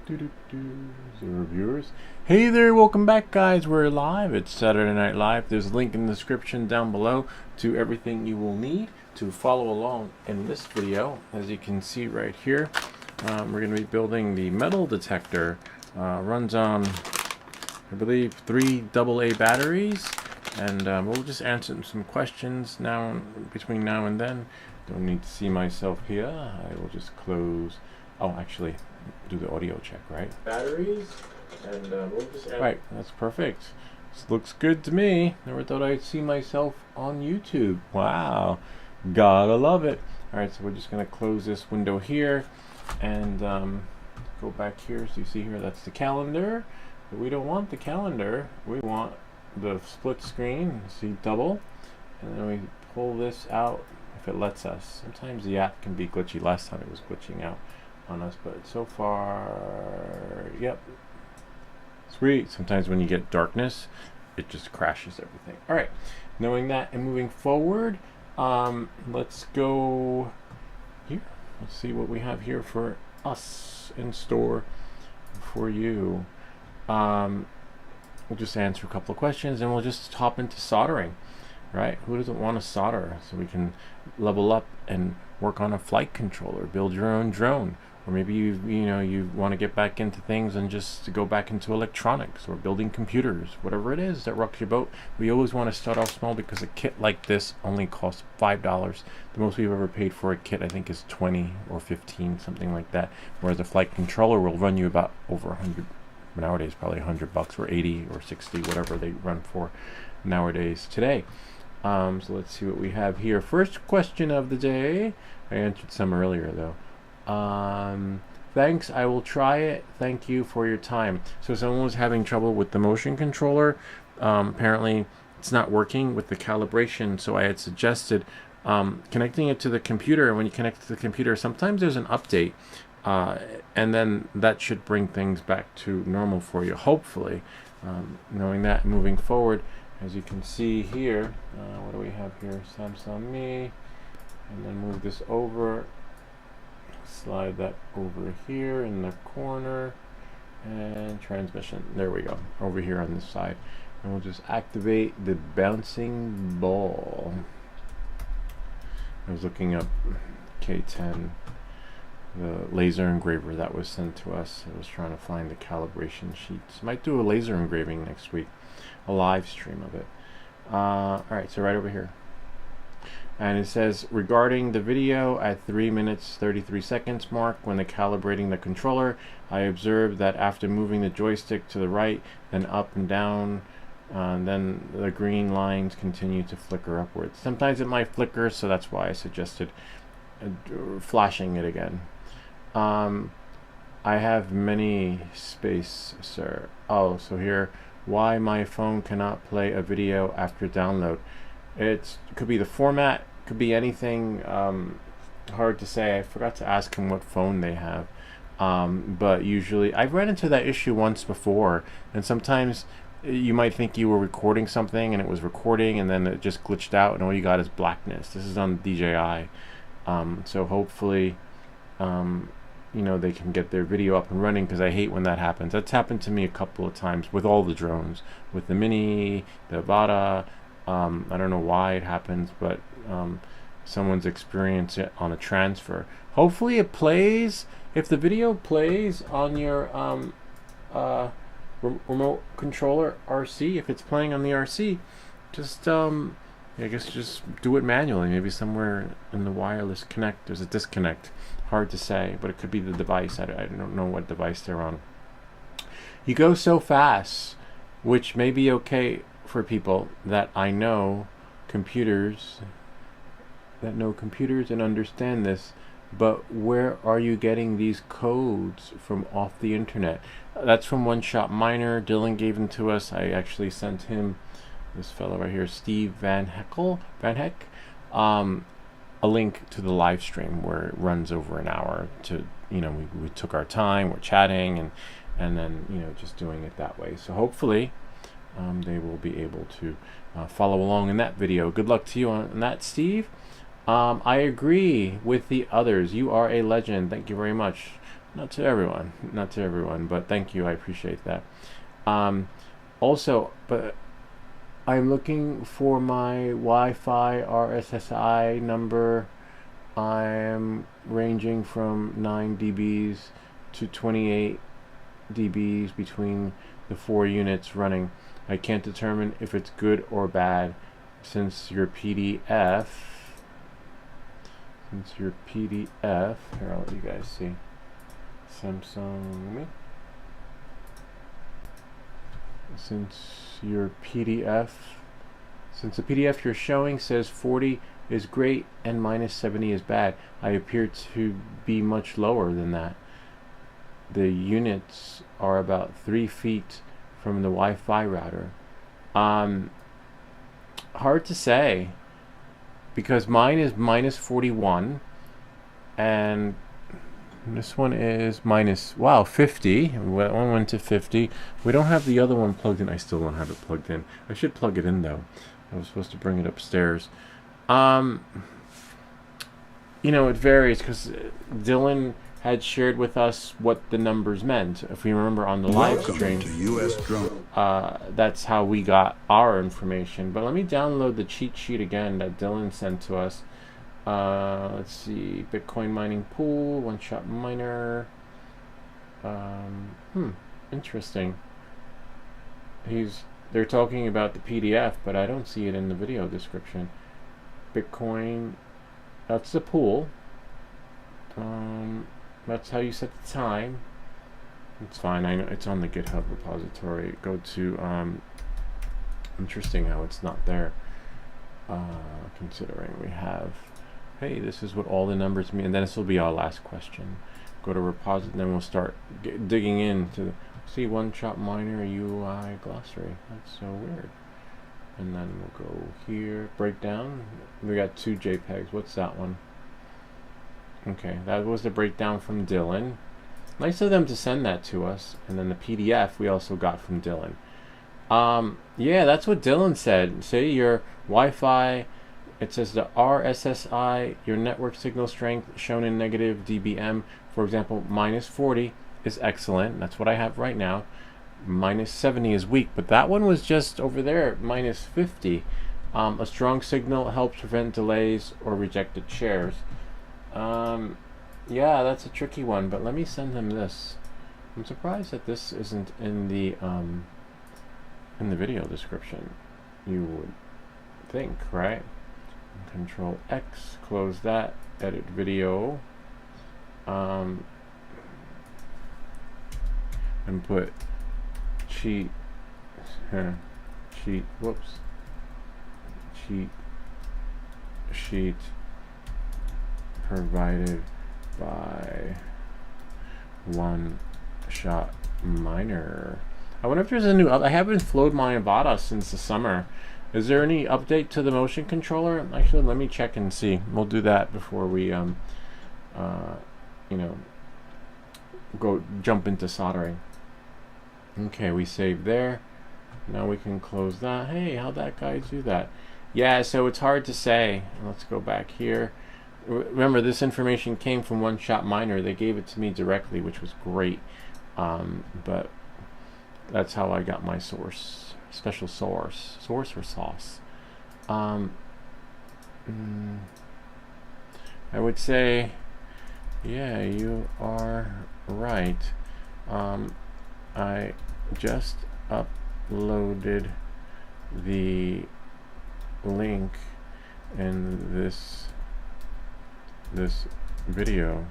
Zero viewers. Hey there, welcome back guys. We're live. It's Saturday Night Live. There's a link in the description down below to everything you will need to follow along in this video. As you can see right here, we're going to be building the metal detector. Runs on, I believe, 3 AA batteries. And we'll just answer some questions now between now and then. Don't need to see myself here. I will just close. Oh, actually, do the audio check, right? Batteries, and we'll just add. Right, that's perfect. This looks good to me. Never thought I'd see myself on YouTube. Wow, gotta love it. All right, so we're just gonna close this window here, and go back here. So you see here, that's the calendar. But we don't want the calendar. We want the split screen. See double, and then we pull this out if it lets us. Sometimes the app can be glitchy. Last time it was glitching out on us, but so far, yep, sweet. Sometimes when you get darkness, it just crashes everything. All right, knowing that and moving forward, let's go here. Let's see what we have here for us in store for you. We'll just answer a couple of questions and we'll just hop into soldering, right? Who doesn't want to solder? So we can level up and work on a flight controller, build your own drone, or maybe you want to get back into things and just go back into electronics or building computers, whatever it is that rocks your boat. We always want to start off small because a kit like this only costs $5. The most we've ever paid for a kit, I think, is 20 or 15, something like that. Whereas a flight controller will run you about over 100. Nowadays probably $100 or 80 or 60, whatever they run for nowadays today. So let's see what we have here. First question of the day. I answered some earlier though. Thanks, I will try it. Thank you for your time. So someone was having trouble with the motion controller. Apparently it's not working with the calibration, so I had suggested connecting it to the computer. And when you connect to the computer, sometimes there's an update. And then that should bring things back to normal for you, hopefully. Knowing that, moving forward, as you can see here, what do we have here? Samsung Me, and then move this over, slide that over here in the corner, and transmission. There we go, over here on this side. And we'll just activate the bouncing ball. I was looking up K10. The laser engraver that was sent to us. I was trying to find the calibration sheets. Might do a laser engraving next week, a live stream of it. Alright, so right over here. And it says, regarding the video at 3 minutes 33 seconds mark, when calibrating the controller, I observed that after moving the joystick to the right, then up and down, then the green lines continue to flicker upwards. Sometimes it might flicker, so that's why I suggested flashing it again. I have many space, sir. Oh, so here, why my phone cannot play a video after download. It could be the format, could be anything. Hard to say. I forgot to ask him what phone they have. But usually, I've run into that issue once before, and sometimes you might think you were recording something and it was recording and then it just glitched out and all you got is blackness. This is on DJI. So hopefully, they can get their video up and running, because I hate when that happens. That's happened to me a couple of times with all the drones, with the Mini, the Vada. I don't know why it happens, but someone's experienced it on a transfer. Hopefully it plays. If the video plays on your remote controller RC, if it's playing on the RC, just I guess just do it manually. Maybe somewhere in the wireless connect there's a disconnect. Hard to say, but it could be the device. I don't know what device they're on. You go so fast, which may be okay for people that I know computers, and understand this, but where are you getting these codes from off the internet? That's from One Shot Miner. Dylan gave them to us. I actually sent him, this fellow right here, Steve Van Heck, a link to the live stream where it runs over an hour. To we took our time, we're chatting, and then just doing it that way. So hopefully they will be able to follow along in that video. Good luck to you on that, Steve. I agree with the others. You are a legend. Thank you very much. Not to everyone, not to everyone, but thank you, I appreciate that. Also, but I'm looking for my Wi-Fi RSSI number. I'm ranging from 9 dBs to 28 dBs between the 4 units running. I can't determine if it's good or bad since your PDF, here I'll let you guys see. Samsung, since the PDF you're showing says 40 is great and minus 70 is bad, I appear to be much lower than that. The units are about 3 feet from the Wi-Fi router. Hard to say, because mine is minus 41 and this one is minus, wow, 50. One went to 50. We don't have the other one plugged in. I still don't have it plugged in. I should plug it in though. I was supposed to bring it upstairs. You know, it varies because Dylan had shared with us what the numbers meant. If we remember on the live stream, that's how we got our information. But let me download the cheat sheet again that Dylan sent to us. Let's see, Bitcoin mining pool, one-shot miner. Interesting. They're talking about the PDF, but I don't see it in the video description. Bitcoin, that's the pool. That's how you set the time. It's fine. I know it's on the GitHub repository. Go to interesting how it's not there. Considering we have, hey, this is what all the numbers mean, and then this will be our last question. Go to repository, and then we'll start digging into see one-shot miner UI glossary. That's so weird. And then we'll go here, breakdown. We got 2 JPEGs. What's that one? Okay, that was the breakdown from Dylan. Nice of them to send that to us. And then the PDF we also got from Dylan. Yeah, that's what Dylan said. Say your Wi-Fi, it says the RSSI, your network signal strength shown in negative dBm, for example, minus 40 is excellent. That's what I have right now. Minus 70 is weak, but that one was just over there, minus 50. A strong signal helps prevent delays or rejected shares. Yeah, that's a tricky one, but let me send him this. I'm surprised that this isn't in the video description. You would think, right? Control X, close that, edit video, and put cheat sheet provided by One Shot Miner. I wonder if there's a new I haven't flowed my Avada since the summer. Is there any update to the motion controller? Actually, let me check and see. We'll do that before we you know, go jump into soldering. Okay, we saved there. Now we can close that. Hey, how'd that guy do that? Yeah, so it's hard to say. Let's go back here. Remember, this information came from One Shot Miner. They gave it to me directly, which was great. But that's how I got my source. Special source. Source or sauce? I would say, yeah, you are right. I just uploaded the link in this video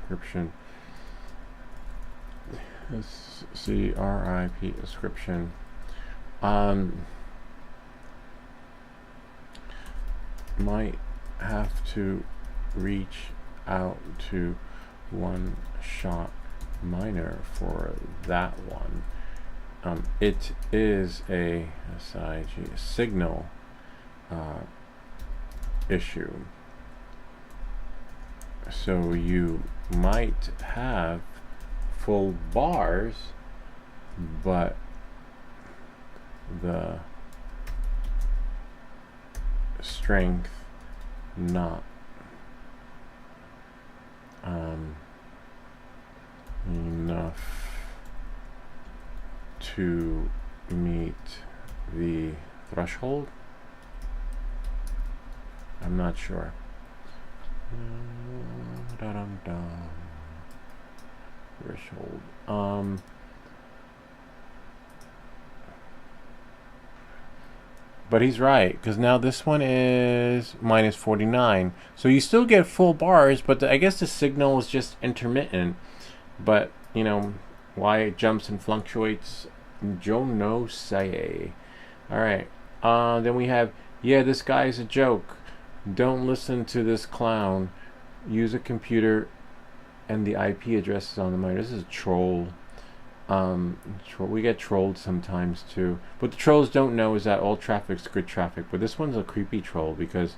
description. CRIP description. Might have to reach out to One Shot Miner for that one. It is a SIG signal issue, so you might have full bars, but the strength not. enough to meet the threshold? I'm not sure. Threshold. But he's right, because now this one is minus 49. So you still get full bars, but I guess the signal is just intermittent. But, you know, why it jumps and fluctuates, Joe no say. Alright, then we have, yeah, this guy is a joke. Don't listen to this clown. Use a computer and the IP address is on the monitor. This is a troll. We get trolled sometimes too. What the trolls don't know is that all traffic's good traffic. But this one's a creepy troll because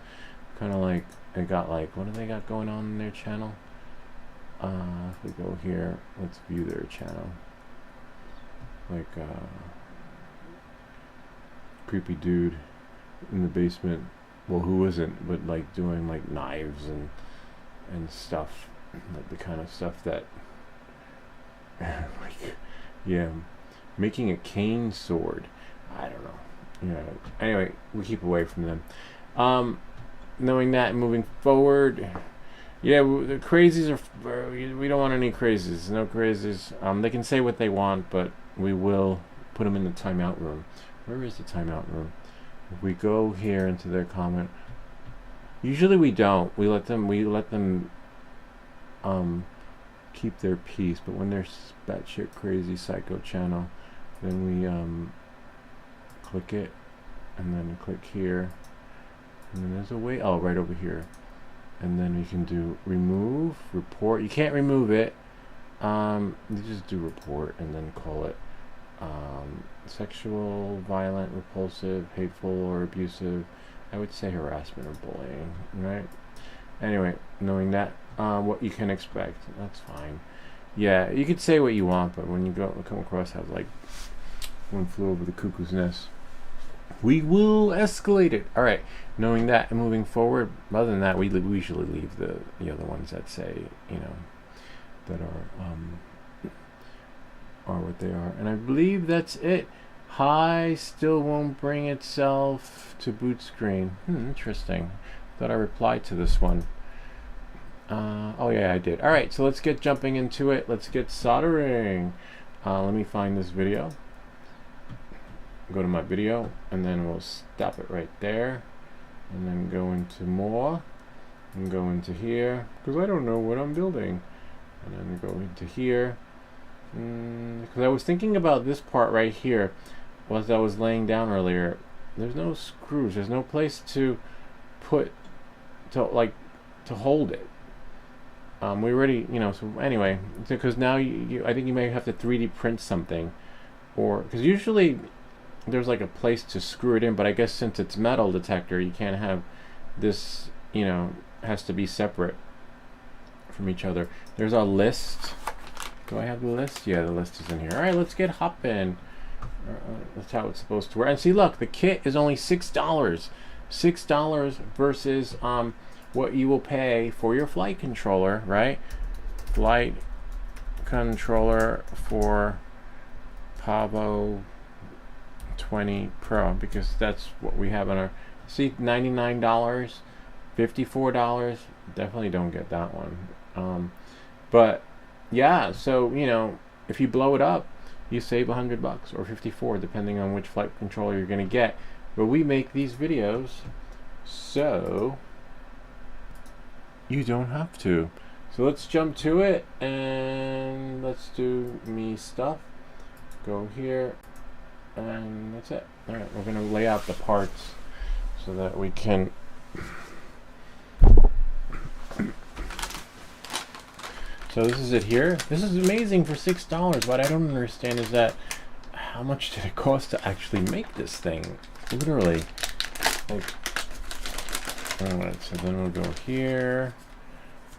kind of like, it got like, what do they got going on in their channel? If we go here, let's view their channel. Like, creepy dude in the basement. Well, who isn't, but like doing like knives and stuff, like the kind of stuff that like, yeah, making a cane sword. I don't know. Yeah. Anyway, we keep away from them. Knowing that, moving forward, yeah, the crazies are. We don't want any crazies. No crazies. They can say what they want, but we will put them in the timeout room. Where is the timeout room? If we go here into their comment, usually we don't. We let them keep their peace. But when they're batshit crazy psycho channel, then we click it, and then click here, and then there's a way. Oh, right over here, and then we can do remove report. You can't remove it. You just do report and then call it sexual, violent, repulsive, hateful, or abusive. I would say harassment or bullying, right? Anyway, knowing that, what you can expect, that's fine. Yeah, you could say what you want, but when you come across how like one flew over the cuckoo's nest, we will escalate it. All right, knowing that and moving forward. Other than that, we usually leave the other ones that say, you know, that are what they are. And I believe that's it. Hi still won't bring itself to boot screen. Interesting. Thought I replied to this one. Oh yeah, I did. All right, so let's get jumping into it. Let's get soldering. Let me find this video. Go to my video, and then we'll stop it right there, and then go into more, and go into here, because I don't know what I'm building, and then go into here, because I was thinking about this part right here, as I was laying down earlier. There's no screws. There's no place to put, to hold it. We already, you know, so anyway, because now I think you may have to 3D print something, or, because usually there's like a place to screw it in, but I guess since it's metal detector, you can't have this, you know, has to be separate from each other. There's our list. Do I have the list? Yeah, the list is in here. All right, let's get hopping. That's how it's supposed to work. And see, look, the kit is only $6. $6 versus what you will pay for your flight controller, right? Flight controller for Pavo 20 Pro, because that's what we have on our, see, $99, $54. Definitely don't get that one. But yeah, so you know, if you blow it up, you save $100 or 54, depending on which flight controller you're going to get. But we make these videos so you don't have to. So let's jump to it, and let's do me stuff. Go here, and that's it. All right, we're going to lay out the parts so that we can so this is it here. This is amazing for $6. What I don't understand is that how much did it cost to actually make this thing? Literally, like, alright, so then we'll go here.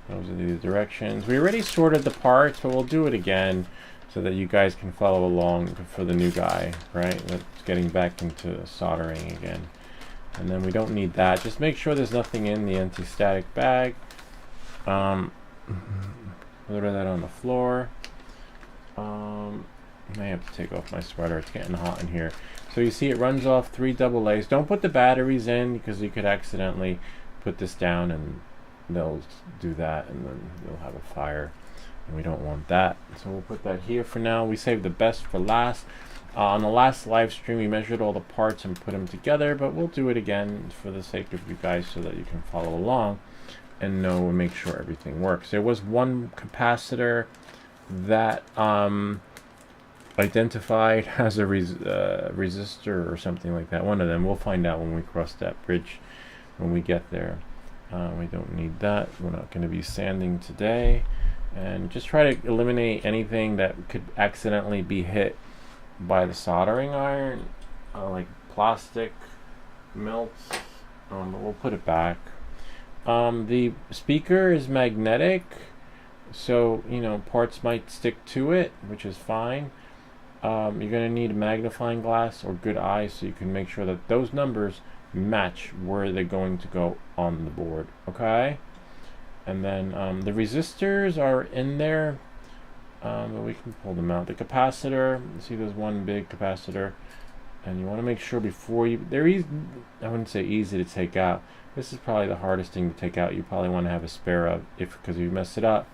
Those are the directions. We already sorted the parts, but we'll do it again so that you guys can follow along for the new guy, right? That's getting back into soldering again. And then we don't need that. Just make sure there's nothing in the anti-static bag. Put that on the floor. I have to take off my sweater. It's getting hot in here. So you see it runs off 3 double A's. Don't put the batteries in because you could accidentally put this down and they'll do that and then you'll have a fire. And we don't want that. So we'll put that here for now. We saved the best for last. On the last live stream, we measured all the parts and put them together, but we'll do it again for the sake of you guys so that you can follow along and know and make sure everything works. There was one capacitor that identified as a resistor or something like that. One of them. We'll find out when we cross that bridge when we get there. We don't need that. We're not going to be sanding today. And just try to eliminate anything that could accidentally be hit by the soldering iron, like plastic melts. But we'll put it back. The speaker is magnetic, so you know parts might stick to it, which is fine. You're going to need a magnifying glass or good eyes so you can make sure that those numbers match where they're going to go on the board. Okay, and then the resistors are in there, but we can pull them out. The capacitor, you see there's one big capacitor, and you want to make sure before you, they're easy, I wouldn't say easy to take out. This is probably the hardest thing to take out. You probably want to have a spare of, because if you mess it up,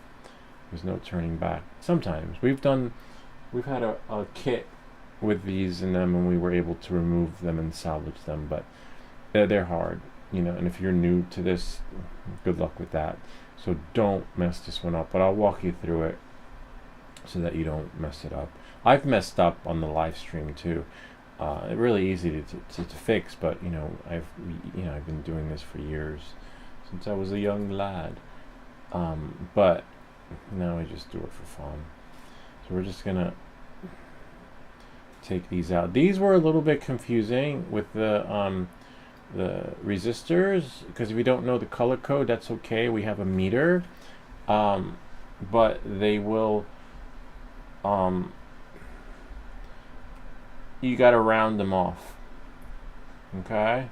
there's no turning back. Sometimes we've had a kit with these in them and we were able to remove them and salvage them, but they're hard, you know, and if you're new to this, good luck with that. So don't mess this one up, but I'll walk you through it so that you don't mess it up. I've messed up on the live stream too. Really easy to fix, but you know I've been doing this for years, since I was a young lad. But now I just do it for fun. So we're just gonna take these out. These were a little bit confusing with the resistors, because if you don't know the color code, that's okay. We have a meter, but they will. You got to round them off. Okay,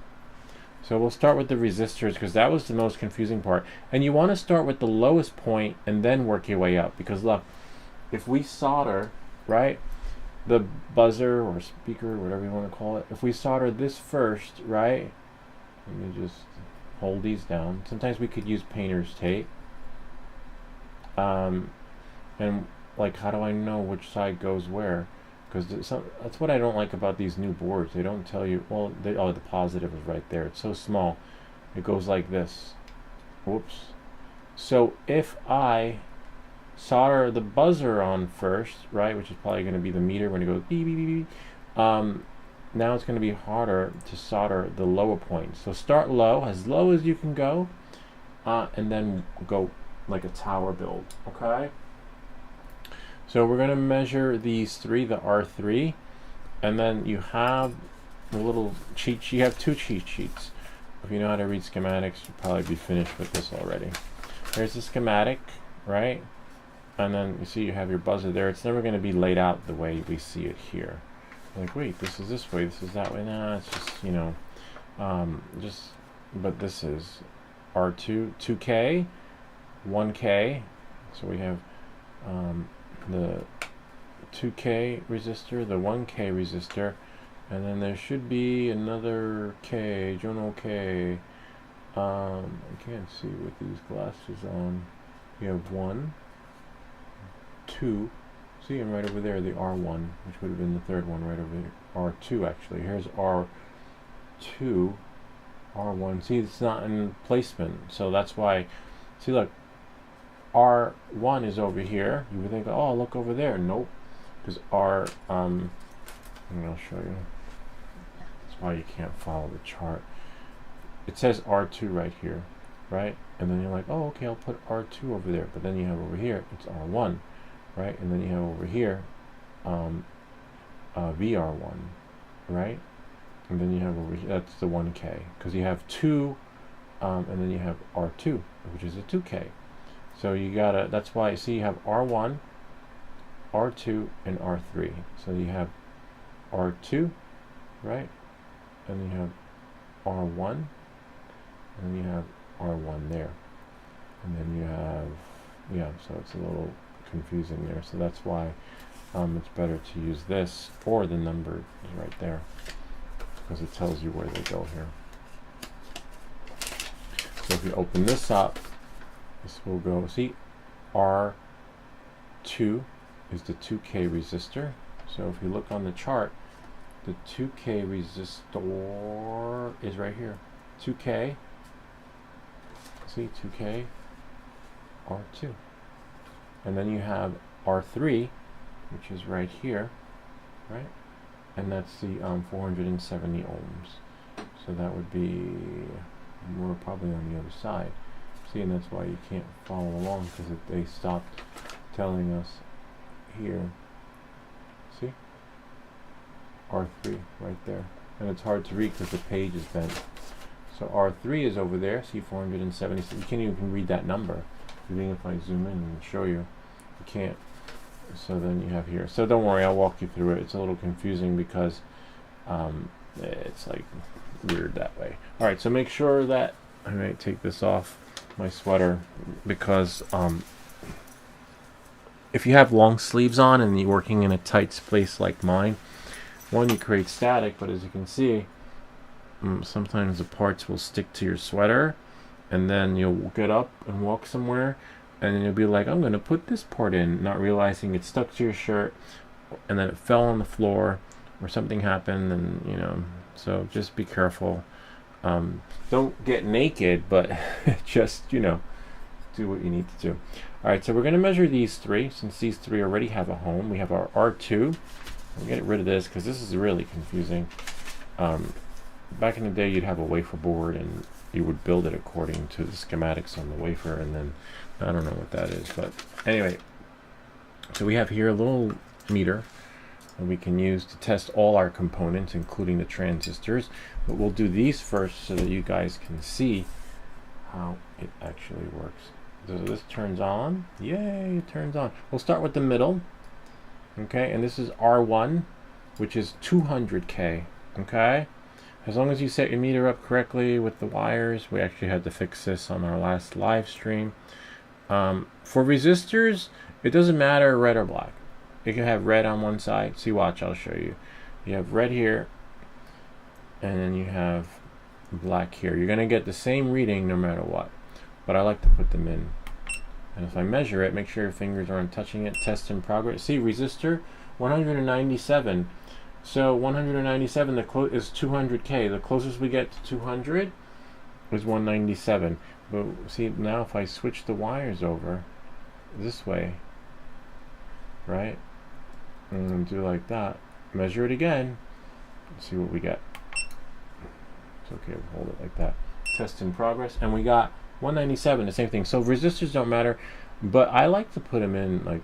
so we'll start with the resistors because that was the most confusing part, and you want to start with the lowest point and then work your way up, because look, if we solder, right, the buzzer or speaker, whatever you want to call it, if we solder this first, right, let me just hold these down. Sometimes we could use painter's tape, and like, how do I know which side goes where? Because that's what I don't like about these new boards. They don't tell you. Well, the positive is right there. It's so small. It goes like this. Whoops. So if I solder the buzzer on first, right, which is probably going to be the meter when it goes beep beep beep beep. Now it's going to be harder to solder the lower points. So start low as you can go, and then go like a tower build. Okay. So we're going to measure these three, the R3, and then you have the little cheat sheet. You have 2 cheat sheets. If you know how to read schematics, you'll probably be finished with this already. Here's the schematic, right? And then you see you have your buzzer there. It's never going to be laid out the way we see it here. Like, wait, this is this way, this is that way. Nah, it's just, you know, but this is R2, 2K, 1K. So we have the 2K resistor, the 1K resistor, and then there should be another K, Jono K. I can't see with these glasses on. You have 1, 2. See them right over there, the R1, which would have been the third one right over here. R2 actually. Here's R2, R1. See, it's not in placement, so that's why. See, look. R1 is over here. You would think, oh, look over there. Nope, because I'll show you. That's why you can't follow the chart. It says R2 right here, right? And then you're like, oh, okay, I'll put R2 over there. But then you have over here, it's R1, right? And then you have over here, VR1, right? And then you have over here, that's the 1K, because you have 2, and then you have R2, which is a 2K. So you gotta, that's why you see you have R1, R2, and R3. So you have R2, right? And you have R1, and then you have R1 there. And then you have, yeah, so it's a little confusing there. So that's why it's better to use this, or the number is right there, because it tells you where they go here. So if you open this up, this will go, see, R2 is the 2K resistor. So if you look on the chart, the 2K resistor is right here. 2K, see, 2K, R2. And then you have R3, which is right here, right? And that's the 470 ohms. So that would be, we're probably on the other side. See, and that's why you can't follow along, because they stopped telling us here. See? R3 right there. And it's hard to read because the page is bent. So R3 is over there. See, 470. You can't even read that number. Even if I zoom in and show you, you can't. So then you have here. So don't worry, I'll walk you through it. It's a little confusing because it's like weird that way. All right, so make sure that I might take this off my sweater, because if you have long sleeves on and you're working in a tight space like mine, one, you create static, but as you can see, sometimes the parts will stick to your sweater, and then you'll get up and walk somewhere, and then you'll be like, I'm going to put this part in, not realizing it stuck to your shirt, and then it fell on the floor, or something happened, and you know, so just be careful. Don't get naked, but just, you know, do what you need to do. All right, so we're going to measure these three, since these three already have a home. We have our R2. We'll get rid of this because this is really confusing. Back in the day, you'd have a wafer board and you would build it according to the schematics on the wafer, and then I don't know what that is, but anyway, so we have here a little meter that we can use to test all our components, including the transistors, but we'll do these first so that you guys can see how it actually works. So this turns on. Yay, it turns on. We'll start with the middle. Okay, and this is R1, which is 200K. Okay, as long as you set your meter up correctly with the wires. We actually had to fix this on our last live stream. For resistors, it doesn't matter red or black. You can have red on one side. See, watch, I'll show you. You have red here, and then you have black here. You're going to get the same reading no matter what, but I like to put them in. And if I measure it, make sure your fingers aren't touching it. Test in progress. See, resistor 197. So 197 is 200K. The closest we get to 200 is 197. But see, now if I switch the wires over this way, right, and do like that, measure it again, see what we get. It's okay, we'll hold it like that. Test in progress, and we got 197, the same thing. So resistors don't matter, but I like to put them in like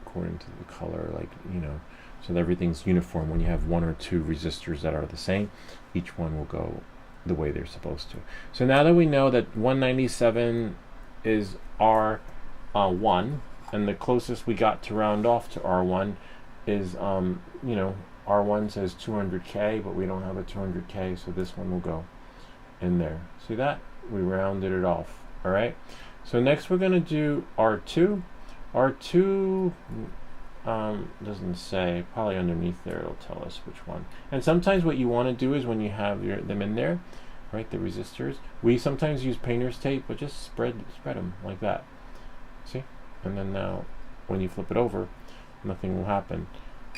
according to the color, like, you know, so that everything's uniform. When you have one or two resistors that are the same, each one will go the way they're supposed to. So now that we know that 197 is R1, and the closest we got to round off to R1 is, you know, R1 says 200K, but we don't have a 200K, so this one will go in there. See that? We rounded it off. All right. So next we're going to do R2. R2 doesn't say. Probably underneath there it'll tell us which one. And sometimes what you want to do is when you have them in there, right, the resistors, we sometimes use painter's tape, but just spread them like that. See? And then now when you flip it over, nothing will happen.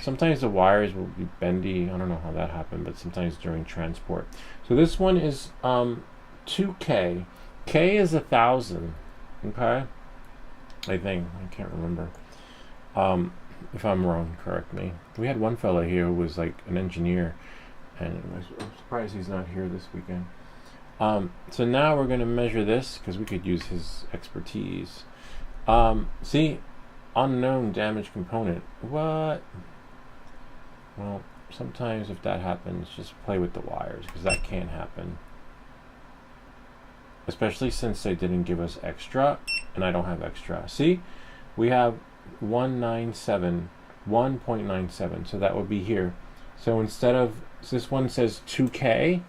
Sometimes the wires will be bendy. I don't know how that happened, but sometimes during transport. So this one is 2K. K is 1,000. Okay, I think, I can't remember. If I'm wrong, correct me. We had one fella here who was like an engineer, and I'm surprised he's not here this weekend. So now we're going to measure this because we could use his expertise. See, unknown damage component. What? Well, sometimes if that happens, just play with the wires, because that can't happen. Especially since they didn't give us extra, and I don't have extra. See, we have 1.97, so that would be here. So instead of, this one says 2K,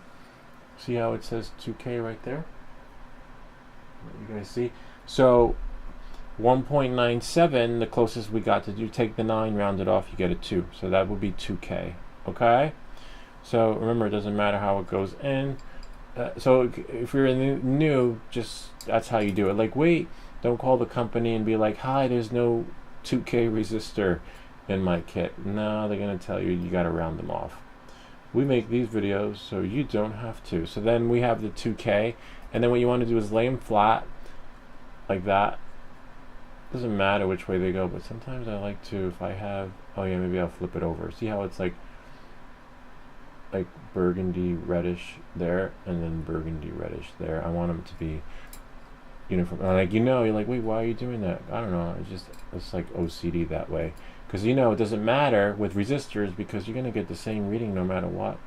see how it says 2K right there? You guys see? So 1.97, the closest we got to do, take the 9, round it off, you get a 2. So that would be 2K. Okay? So remember, it doesn't matter how it goes in. So if you're new, just that's how you do it. Like, wait, don't call the company and be like, hi, there's no 2K resistor in my kit. No, they're going to tell you you got to round them off. We make these videos so you don't have to. So then we have the 2K, and then what you want to do is lay them flat like that. Doesn't matter which way they go, but sometimes I like to, if I have, oh yeah, maybe I'll flip it over. See how it's like burgundy reddish there, and then burgundy reddish there. I want them to be uniform. Like, you know, you're like, wait, why are you doing that? I don't know. It's like OCD that way, because you know it doesn't matter with resistors because you're gonna get the same reading no matter what.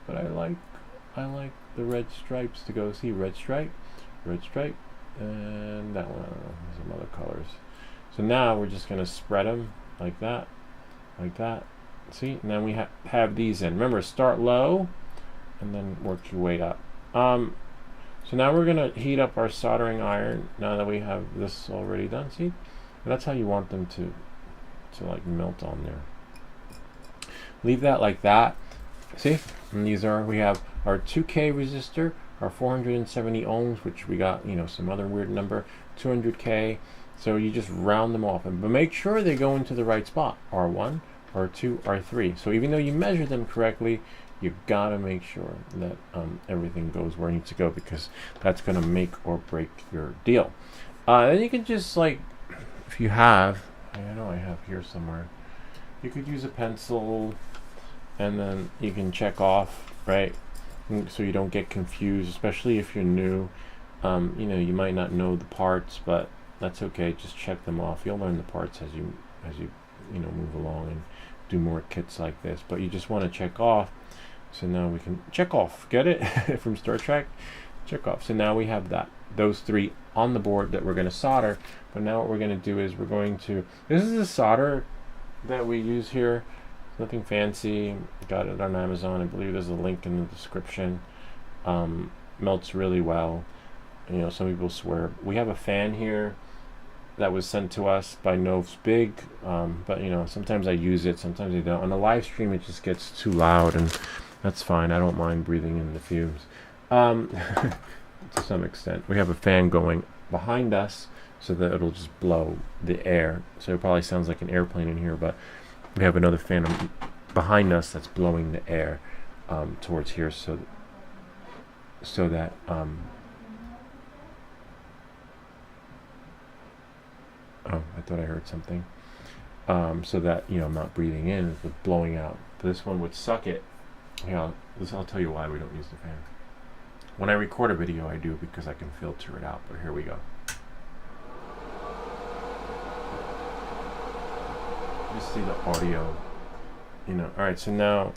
But I like the red stripes to go. See, red stripe, and that one. I don't know, some other colors. So now we're just gonna spread them like that, like that. See, and then we have these in. Remember, start low and then work your way up. So now we're gonna heat up our soldering iron now that we have this already done. See, and that's how you want them to like melt on there. Leave that like that. See, and these are, we have our 2K resistor, our 470 ohms, which we got, you know, some other weird number, 200K. So you just round them off, but make sure they go into the right spot. R1, R2, R3. So even though you measure them correctly, you gotta make sure that everything goes where it needs to go, because that's gonna make or break your deal. Then you can just, like, if you have, I know I have here somewhere, you could use a pencil, and then you can check off, right? So you don't get confused, especially if you're new. You know, you might not know the parts, but that's okay. Just check them off. You'll learn the parts as you move along and do more kits like this. But you just want to check off. So now we can check off. Get it? From Star Trek? Check off. So now we have those 3 on the board that we're going to solder. But now what we're going to do is we're going to, this is the solder that we use here. Nothing fancy. Got it on Amazon. I believe there's a link in the description. Melts really well. You know, some people swear. We have a fan here that was sent to us by Nove's Big, but you know, sometimes I use it, sometimes I don't. On the live stream, it just gets too loud, and that's fine. I don't mind breathing in the fumes. To some extent, we have a fan going behind us so that it'll just blow the air. So it probably sounds like an airplane in here, but we have another fan behind us that's blowing the air towards here, so that oh, I thought I heard something. So that, you know, I'm not breathing in, it's blowing out. But this one would suck it. Yeah, I'll tell you why we don't use the fan. When I record a video, I do, because I can filter it out. But here we go. Just see the audio, you know. All right, so now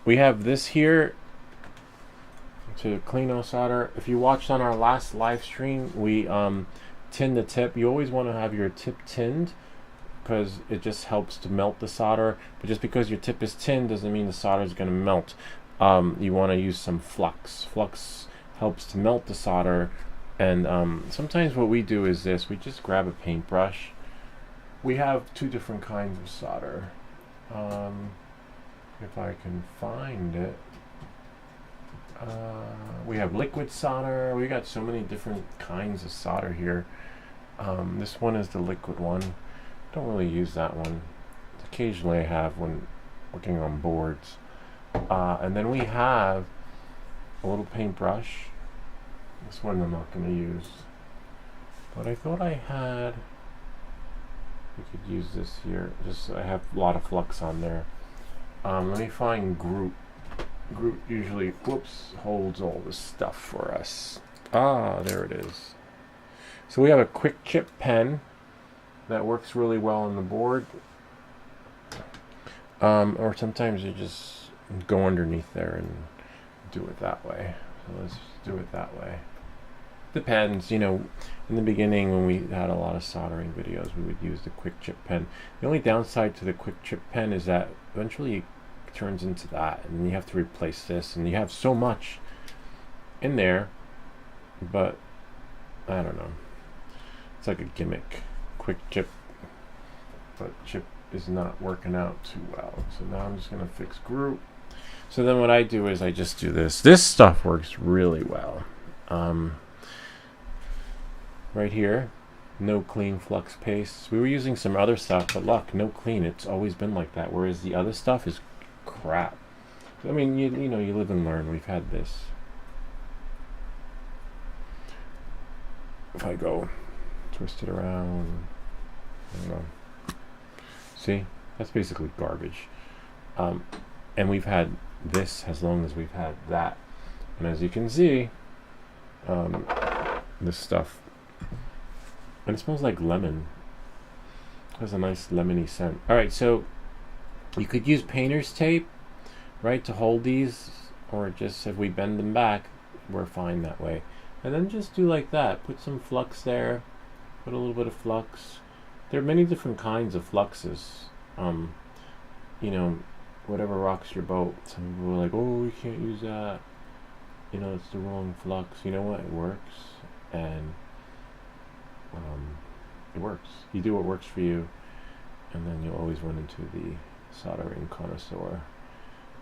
we have this here to clean our solder. If you watched on our last live stream, we tinned the tip. You always want to have your tip tinned, because it just helps to melt the solder. But just because your tip is tinned doesn't mean the solder is going to melt. You want to use some flux. Flux helps to melt the solder. And sometimes what we do is this: we just grab a paintbrush. We have 2 different kinds of solder. If I can find it, we have liquid solder. We got so many different kinds of solder here. This one is the liquid one. Don't really use that one. Occasionally I have when working on boards. And then we have a little paintbrush. This one I'm not going to use, but I thought I had. We could use this here. Just, I have a lot of flux on there. Let me find Groot. Groot usually, whoops, holds all this stuff for us. Ah, there it is. So we have a quick chip pen that works really well on the board. Or sometimes you just go underneath there and do it that way. So let's do it that way. Depends, you know. In the beginning, when we had a lot of soldering videos, we would use the quick chip pen. The only downside to the quick chip pen is that eventually it turns into that, and you have to replace this, and you have so much in there. But I don't know. It's like a gimmick, quick chip, but chip is not working out too well. So now I'm just gonna fix group. So then what I do is I just do this. This stuff works really well. Right here, no clean flux paste. We were using some other stuff, but look, no clean. It's always been like that. Whereas the other stuff is crap. I mean, you know, you live and learn. We've had this. If I go twist it around, I don't know. See, that's basically garbage. And we've had this as long as we've had that. And as you can see, this stuff, and it smells like lemon. It has a nice lemony scent. All right, so you could use painter's tape, right, to hold these, or just if we bend them back, we're fine that way. And then just do like that. Put some flux there. Put a little bit of flux. There are many different kinds of fluxes. You know, whatever rocks your boat. Some people are like, oh, we can't use that. You know, it's the wrong flux. You know what? It works. And it works. You do what works for you. And then you'll always run into the soldering connoisseur.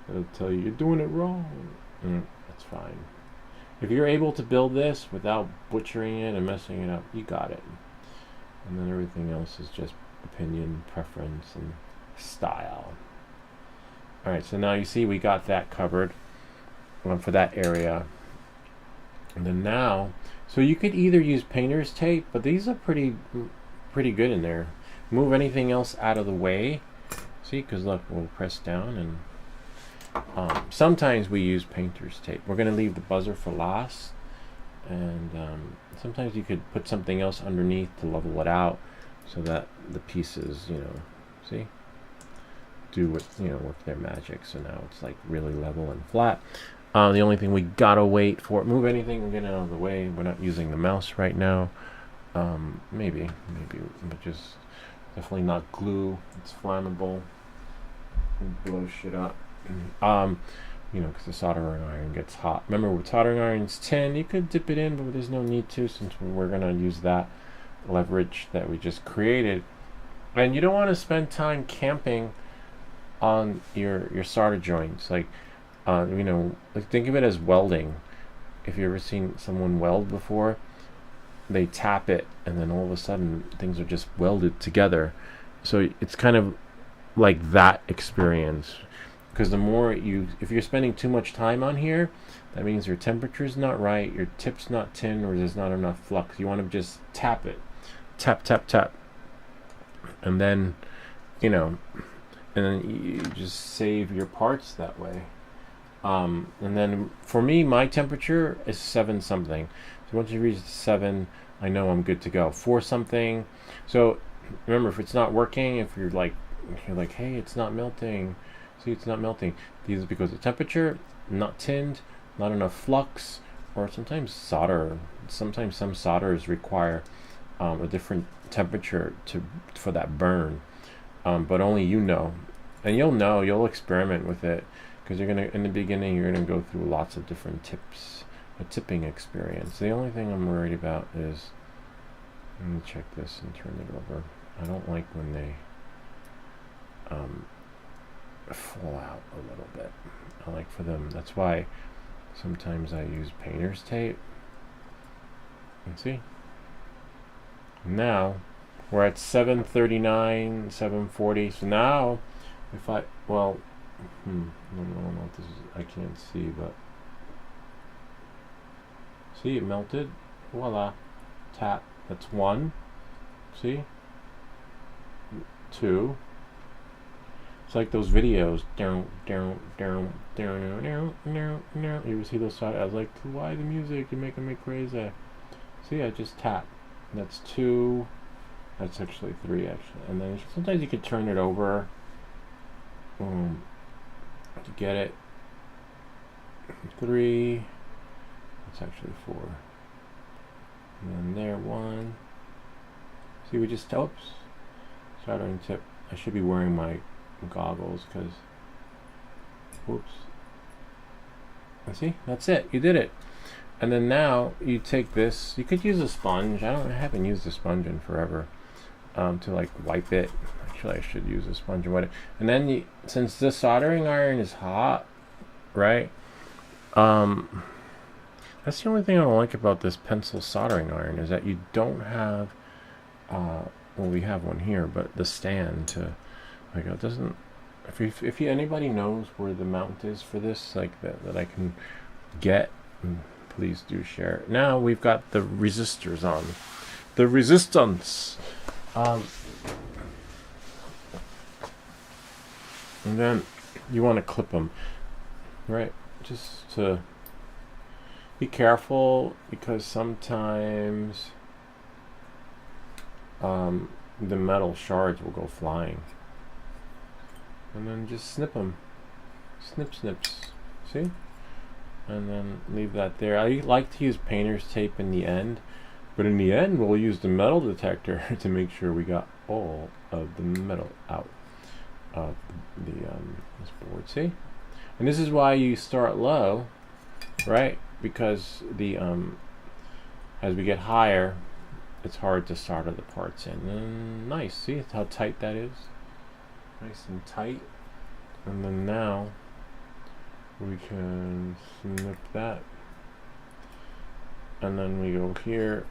They'll tell you, you're doing it wrong. That's fine. If you're able to build this without butchering it and messing it up, you got it. And then everything else is just opinion, preference, and style. Alright, so now you see we got that covered for that area. And then now, so you could either use painter's tape, but these are pretty good in there. Move anything else out of the way. See, because look, we'll press down and sometimes we use painter's tape. We're going to leave the buzzer for last, and sometimes you could put something else underneath to level it out so that the pieces, you know, see, do what, you know, work their magic. So now it's like really level and flat. The only thing we gotta wait for, move anything, get out of the way. We're not using the mouse right now. Maybe, but just definitely not glue. It's flammable and blow shit up. You know, because the soldering iron gets hot. Remember, with soldering iron's tin, you could dip it in, but there's no need to, since we're going to use that leverage that we just created. And you don't want to spend time camping on your solder joints. Like, you know, like think of it as welding. If you've ever seen someone weld before, they tap it, and then all of a sudden things are just welded together. So it's kind of like that experience. Because the more if you're spending too much time on here, that means your temperature's not right, your tip's not tin, or there's not enough flux. You want to just tap it. Tap, tap, tap. And then, you know, and then you just save your parts that way. And then for me, my temperature is 7 something. So once you reach 7, I know I'm good to go. 4 something. So remember, if it's not working, if you're like, hey, it's not melting. See, it's not melting. These are because of temperature, not tinned, not enough flux, or sometimes solder. Sometimes some solders require a different temperature for that burn. But only you know. And you'll experiment with it, because you're gonna, in the beginning, you're gonna go through lots of different tips, a tipping experience. The only thing I'm worried about is, let me check this and turn it over. I don't like when they fall out a little bit. I like for them. That's why sometimes I use painter's tape. And see, now we're at 739, 740. So now, if I, well, I don't know if this is, I can't see, but see, it melted. Voila. Tap. That's 1. See? 2. It's like those videos. You ever see those? I was like, why the music? You're making me crazy. See, I just tap. That's 2. That's actually 3, actually. And then sometimes you could turn it over to get it. 3. That's actually 4. And then there, 1. See, we just, oops. Soldering tip. I should be wearing my goggles, because, whoops. And see, that's it. You did it. And then now you take this. You could use a sponge. I haven't used a sponge in forever. To like wipe it. Actually, I should use a sponge and wipe it. And then since the soldering iron is hot, right? That's the only thing I don't like about this pencil soldering iron is that you don't have. Well, we have one here, but the stand to like it doesn't. If anybody knows where the mount is for this, like that I can get, please do share it. Now we've got the resistors on. The resistance. And then you want to clip them, right? Just to be careful because sometimes the metal shards will go flying. And then just snip them. Snips. See? And then leave that there. I like to use painter's tape in the end. But in the end, we'll use the metal detector to make sure we got all of the metal out of this board. See? And this is why you start low, right? Because the as we get higher, it's hard to solder the parts in. And nice. See how tight that is? Nice and tight. And then now we can snip that. And then we go here.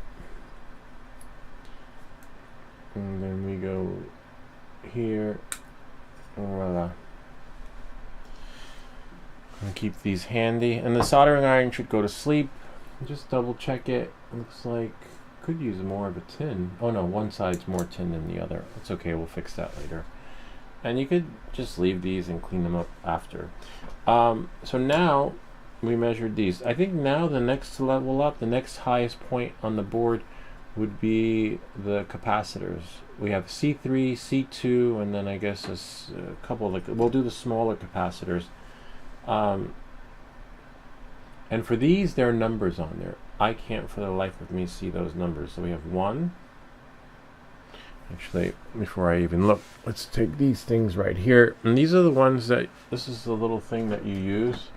And then we go here. Voila. And keep these handy. And the soldering iron should go to sleep. Just double check it. Looks like could use more of a tin. Oh no, one side's more tin than the other. It's okay, we'll fix that later. And you could just leave these and clean them up after. So now we measured these. I think now the next level up, the next highest point on the board would be the capacitors. We have C3, C2, and then I guess a couple of we'll do the smaller capacitors. And for these, there are numbers on there. I can't for the life of me see those numbers. So we have 1. Actually, before I even look, let's take these things right here. And these are the ones that, this is the little thing that you use.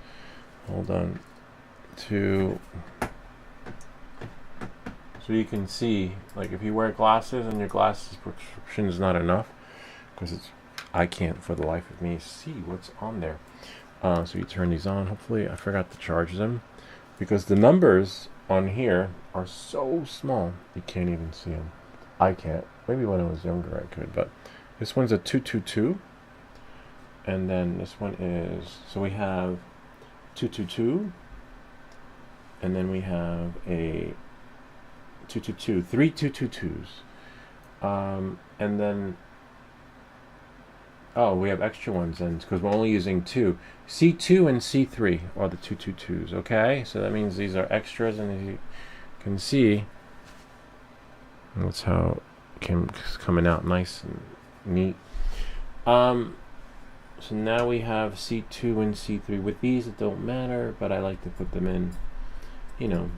Hold on. So you can see, like if you wear glasses and your glasses prescription is not enough, because I can't for the life of me see what's on there. So you turn these on. Hopefully I forgot to charge them, because the numbers on here are so small you can't even see them. I can't. Maybe when I was younger I could, but this one's a 222, and then this one is, so we have 222, and then we have a 222, 3 222s, and then we have extra ones then because we're only using 2. C2 and C3 are the 222s. Okay, so that means these are extras, and as you can see, that's how it's coming out nice and neat. So now we have C2 and C3. With these it don't matter, but I like to put them in, you know,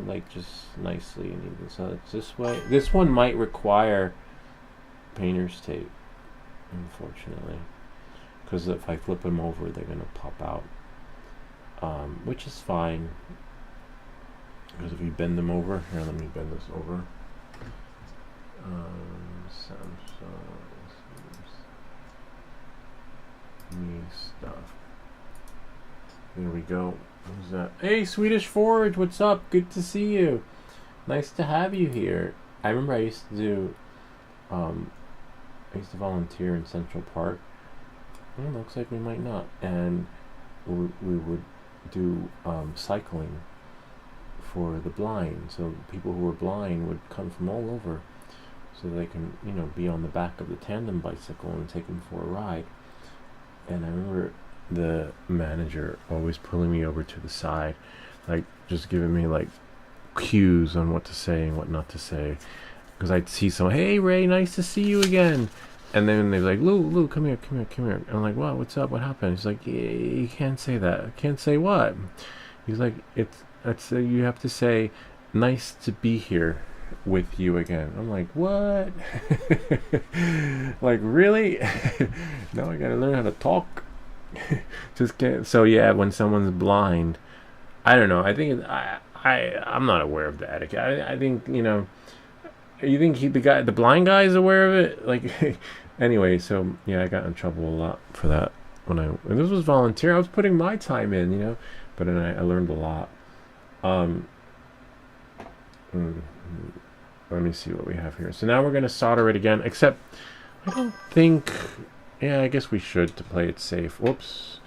like just nicely and even. So it's this way. This one might require painter's tape, unfortunately, because if I flip them over they're gonna pop out, which is fine, because if you bend them over here, let me bend this over. Me stuff. There we go. Who's that? Hey, Swedish Forge, what's up? Good to see you. Nice to have you here. I remember I used to do, I used to volunteer in Central Park. Well, looks like we might not. And we would do cycling for the blind. So people who were blind would come from all over, so they can, you know, be on the back of the tandem bicycle and take them for a ride. And I remember the manager always pulling me over to the side, like just giving me like cues on what to say and what not to say, because I'd see someone, hey Ray, nice to see you again, and then they're like, Lou, come here. And I'm like, what? What's up? What happened? He's like, you can't say that. Can't say what? He's like, you have to say, nice to be here with you again. I'm like, what? Like, really? Now I gotta learn how to talk. Just can't. So yeah, when someone's blind, I don't know. I think I'm not aware of the etiquette. I think you think the blind guy is aware of it? Like, anyway. So yeah, I got in trouble a lot for that and this was volunteer. I was putting my time in, but then I learned a lot. Um, mm, Let me see what we have here. So now we're gonna solder it again. Except I don't think. Yeah, I guess we should to play it safe. Whoops.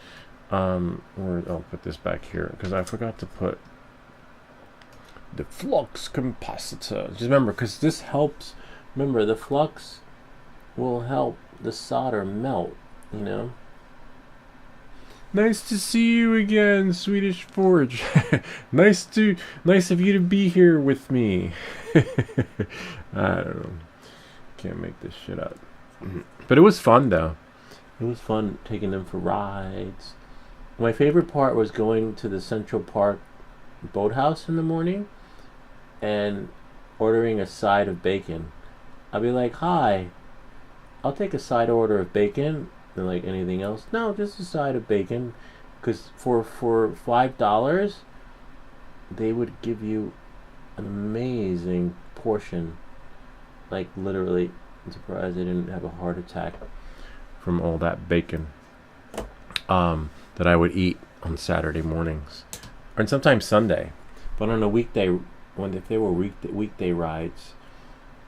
I'll put this back here because I forgot to put the flux capacitor. Just remember, because this helps. Remember, the flux will help the solder melt. Nice to see you again, Swedish Forge. nice of you to be here with me. I don't know. Can't make this shit up. But it was fun though. It was fun taking them for rides. My favorite part was going to the Central Park boathouse in the morning and ordering a side of bacon. I'd be like, "Hi, I'll take a side order of bacon." And like, anything else? No, just a side of bacon. Because for $5, they would give you an amazing portion. Like, literally, I'm surprised I didn't have a heart attack from all that bacon that I would eat on Saturday mornings, and sometimes Sunday. But on a weekday, if they were weekday rides,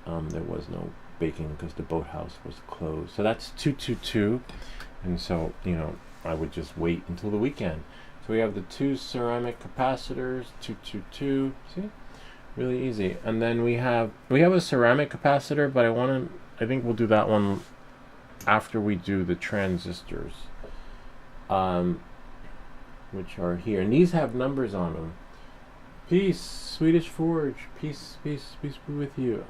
there was no bacon because the boathouse was closed. So that's 222, and so I would just wait until the weekend. So we have the 2 ceramic capacitors, 222. See, really easy. And then we have a ceramic capacitor, but I think we'll do that one after we do the transistors, which are here, and these have numbers on them. Peace, Swedish Forge. Peace be with you.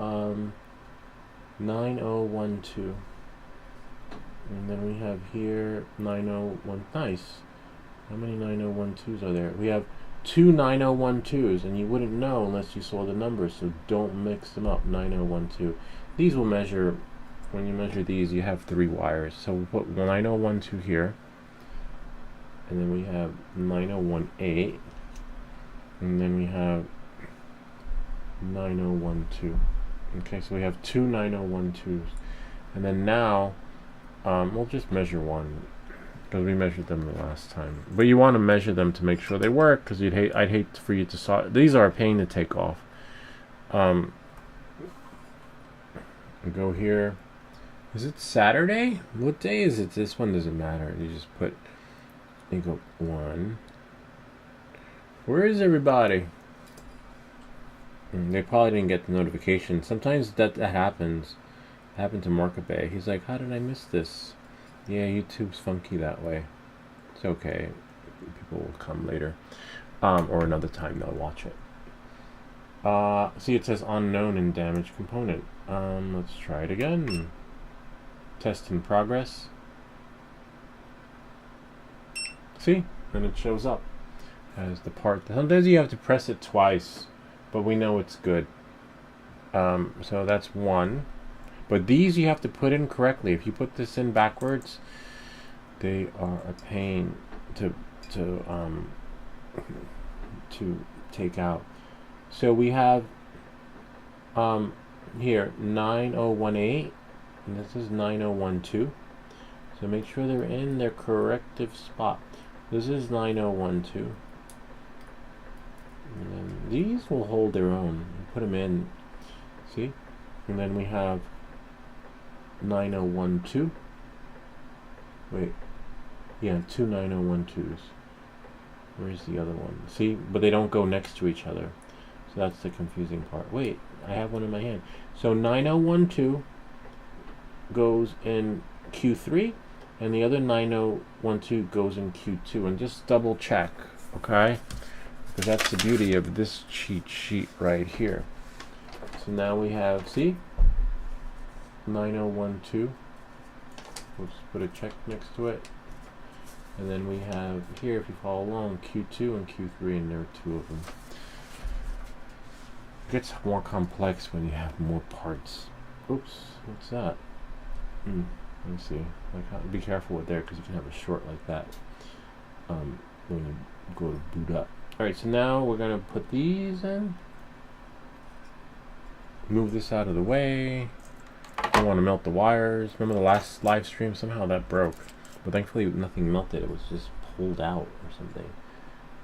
9012. And then we have here 901. Nice. How many 9012s are there? We have 2 9012s, and you wouldn't know unless you saw the numbers, so don't mix them up. 9012. These will measure, when you measure these, you have 3 wires. So we'll put 9012 here, and then we have 9018, and then we have 9012. Okay, so we have 2 9012s, and then now we'll just measure one because we measured them the last time. But you want to measure them to make sure they work, because I'd hate for you to solder. These are a pain to take off. Go here. Is it Saturday? What day is it? This one doesn't matter. You go 1. Where is everybody? They probably didn't get the notification. Sometimes that happens. It happened to Markabe. He's like, how did I miss this? Yeah, YouTube's funky that way. It's okay. People will come later. Or another time they'll watch it. See, it says unknown and damaged component. Let's try it again. Test in progress. See? And it shows up as the part. Sometimes you have to press it twice, but we know it's good. So that's 1. But these you have to put in correctly. If you put this in backwards, they are a pain to take out. So we have here 9018, and this is 9012. So make sure they're in their corrective spot. This is 9012. And then these will hold their own. Put them in. See? And then we have 9012. Wait. Yeah, 2 9012s. Where's the other one? See? But they don't go next to each other. So that's the confusing part. Wait, I have one in my hand. So 9012 goes in Q3, and the other 9012 goes in Q2. And just double check, okay? Because that's the beauty of this cheat sheet right here. So now we have, see? 9012. We'll just put a check next to it. And then we have here, if you follow along, Q2 and Q3, and there are 2 of them. It gets more complex when you have more parts. Oops, what's that? Let me see. Like, be careful with there because you can have a short like that when you go to boot up. Alright, so now we're going to put these in. Move this out of the way. Don't want to melt the wires. Remember the last live stream? Somehow that broke. But thankfully nothing melted. It was just pulled out or something.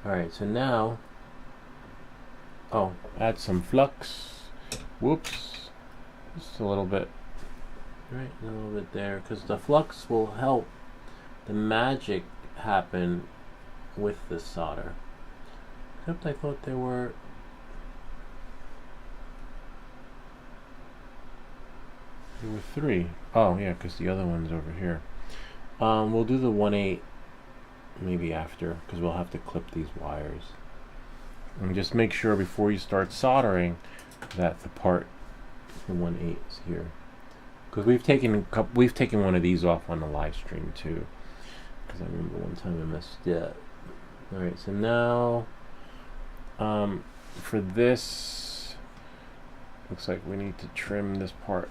Alright, so now... Oh, add some flux. Whoops. Just a little bit. Right, a little bit there. Because the flux will help the magic happen with the solder. Except I thought there were... There were 3. Oh, yeah, because the other one's over here. We'll do the 1/8 maybe after, because we'll have to clip these wires. And just make sure before you start soldering that the part, the 1/8 is here. Because we've taken one of these off on the live stream too. Because I remember one time I messed it. Alright, so now for this, looks like we need to trim this part.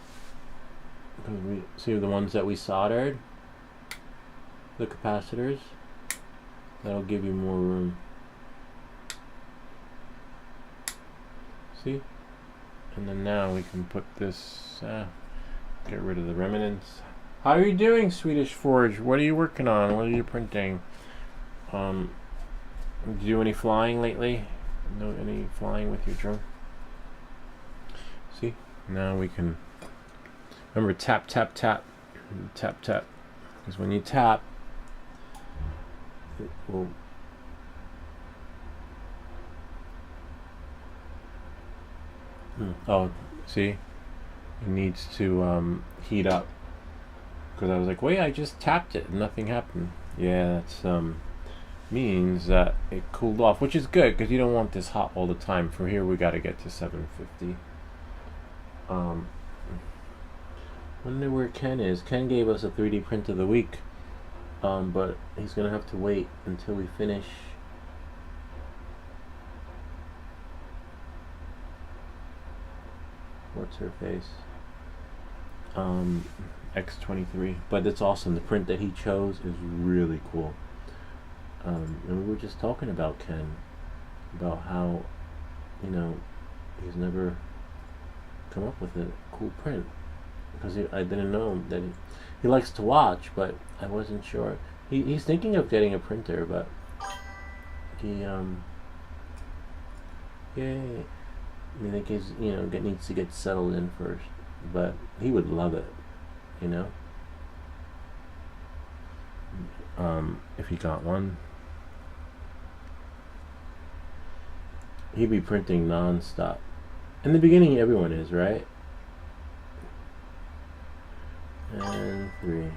Because we see the ones that we soldered, the capacitors, that'll give you more room. See? And then now we can put this, get rid of the remnants. How are you doing, Swedish Forge? What are you working on? What are you printing? Did you do any flying lately? No, any flying with your drone? See? Now we can, remember, tap, tap, tap. Tap, tap. Because when you tap, it will... Oh, see? It needs to heat up. Because I was like, wait, I just tapped it and nothing happened. Yeah, that's means that it cooled off, which is good because you don't want this hot all the time. From here we got to get to 750. Wonder where Ken is. Ken gave us a 3D print of the week, but he's gonna have to wait until we finish. What's her face? X23. But it's awesome. The print that he chose is really cool. And we were just talking about Ken, about how, you know, he's never come up with a cool print. Because I didn't know that he likes to watch, but I wasn't sure. He's thinking of getting a printer, but he yeah, I think he's, you know, needs to get settled in first. But he would love it, you know, if he got one. He'd be printing non-stop. In the beginning, everyone is, right? And 3.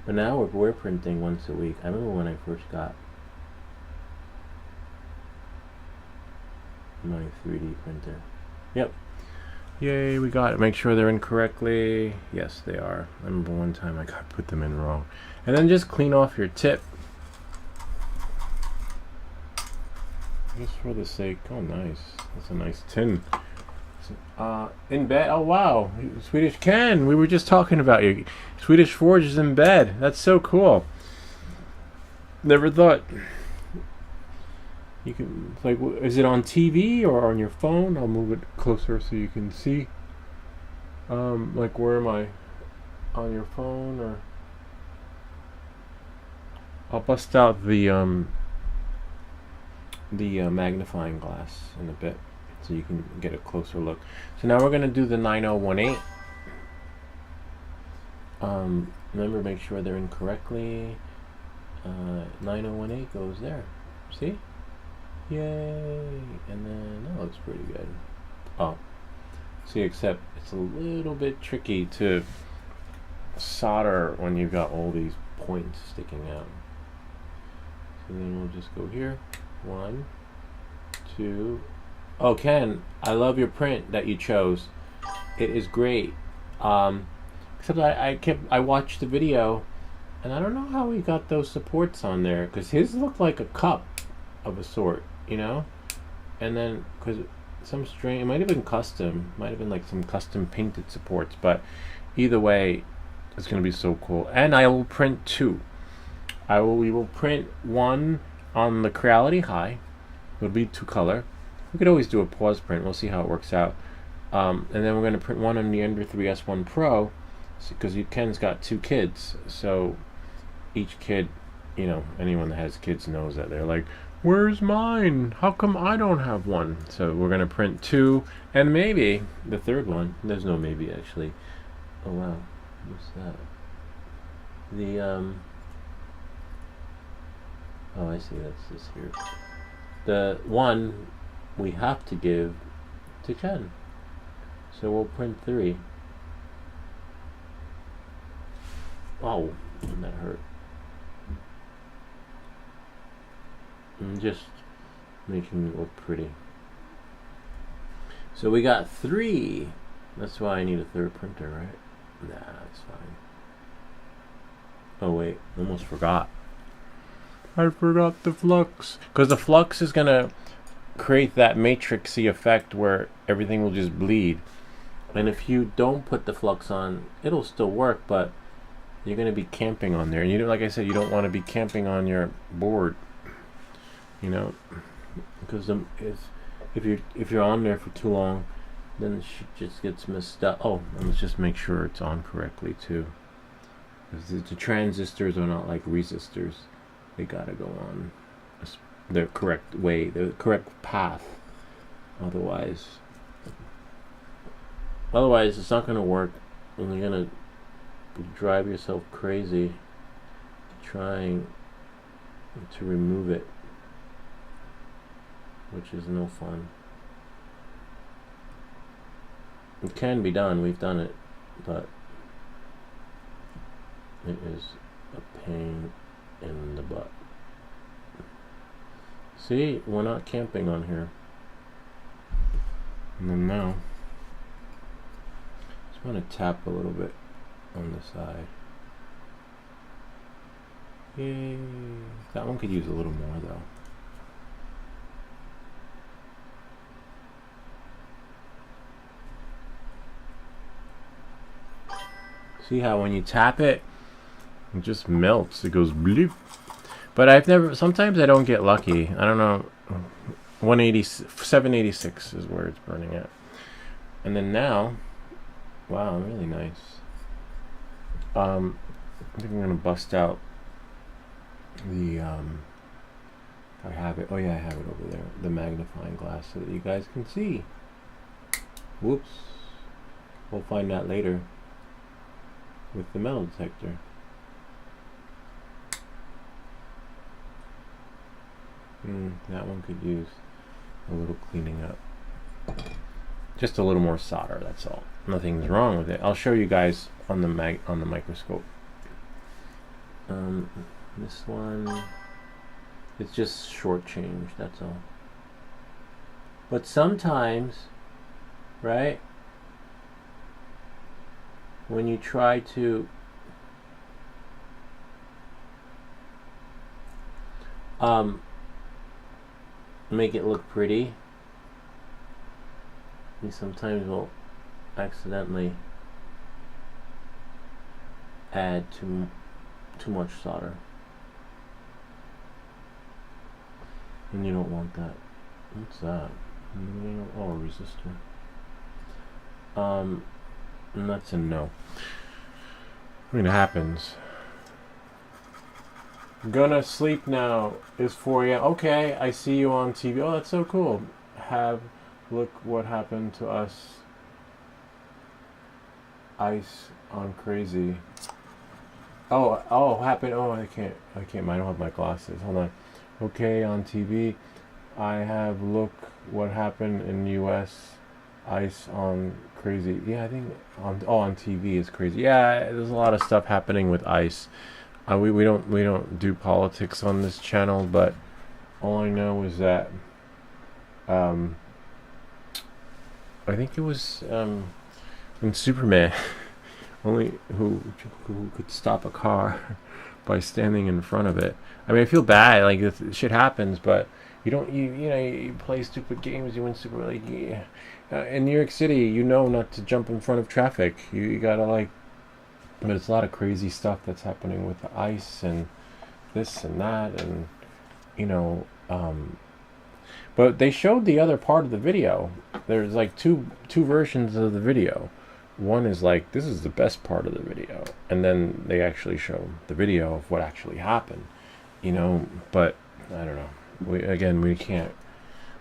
But now we're printing once a week. I remember when I first got my 3D printer. Yep. Yay, we got it. Make sure they're in correctly. Yes, they are. I remember one time I put them in wrong. And then just clean off your tip. Just for the sake. Oh, nice. That's a nice tin. In bed. Oh, wow. Swedish Ken, we were just talking about you. Swedish Forge is in bed. That's so cool. Never thought. You can, like, is it on TV or on your phone? I'll move it closer so you can see. Like, where am I? On your phone, or I'll bust out the magnifying glass in a bit so you can get a closer look. So now we're going to do the 9018. Remember, make sure they're in correctly. 9018 goes there. See? Yay! And then that looks pretty good. Oh, see, except it's a little bit tricky to solder when you've got all these points sticking out. So then we'll just go here. 1, 2. Oh, Ken, I love your print that you chose. It is great. Except I watched the video, and I don't know how he got those supports on there, because his looked like a cup of a sort, you know. And then, because some strange, it might have been custom, might have been like some custom painted supports, but either way, It's gonna be so cool. And I will print two. We will print one on the Creality High. It'll be 2-color. We could always do a pause print. We'll see how it works out. And then we're going to print one on the Ender 3S1 Pro, because Ken's got 2 kids. So each kid, you know, anyone that has kids knows that they're like, where's mine? How come I don't have one? So we're going to print 2, and maybe the third one. There's no maybe, actually. Oh, wow. What's that? Oh, I see. That's this here. The one we have to give to Ken. So we'll print 3. Oh, that hurt. I'm just making it look pretty. So we got 3. That's why I need a third printer, right? Nah, that's fine. Oh wait, almost forgot. I forgot the flux. Because the flux is going to create that matrixy effect where everything will just bleed. And if you don't put the flux on, it'll still work, but you're going to be camping on there. And you don't, like I said, you don't want to be camping on your board. You know, because if you're on there for too long, then it just gets messed up. Oh, and let's just make sure it's on correctly too. Because the transistors are not like resistors. They gotta go on the correct way, the correct path. Otherwise it's not gonna work, and you're gonna drive yourself crazy trying to remove it, which is no fun. It can be done, we've done it, but it is a pain in the butt. See, we're not camping on here. And then now, just want to tap a little bit on the side. Yay! That one could use a little more though. See how when you tap it, it just melts. It goes bloop. But sometimes I don't get lucky. I don't know. 786 is where it's burning at. And then now, wow, really nice. I think I'm gonna bust out the I have it. Oh yeah, I have it over there. The magnifying glass so that you guys can see. Whoops. We'll find out later with the metal detector. That one could use a little cleaning up. Just a little more solder, that's all. Nothing's wrong with it. I'll show you guys on the microscope. This one, it's just shortchanged, that's all. But sometimes, right, when you try to make it look pretty, you sometimes will accidentally add too much solder, and you don't want that. What's that? Oh, a resistor. And that's a no. I mean, it happens. Gonna sleep now. It's 4 a.m. Okay, I see you on TV. Oh, that's so cool. Look what happened to us. Ice on crazy. Oh, happened. Oh, I can't. I don't have my glasses. Hold on. Okay, on TV. I have look what happened in U.S. Ice on crazy. Yeah, I think on TV is crazy. Yeah, there's a lot of stuff happening with ice. We don't do politics on this channel, but all I know is that I think it was in Superman, only who could stop a car by standing in front of it. I mean, I feel bad, like this shit happens, but you play stupid games, you win stupid, like, yeah. In New York City, not to jump in front of traffic. You gotta, like, But it's a lot of crazy stuff that's happening with the ice and this and that, and you know. But they showed the other part of the video. There's like two versions of the video. One is like, this is the best part of the video, and then they actually show the video of what actually happened. You know, but I don't know. We can't.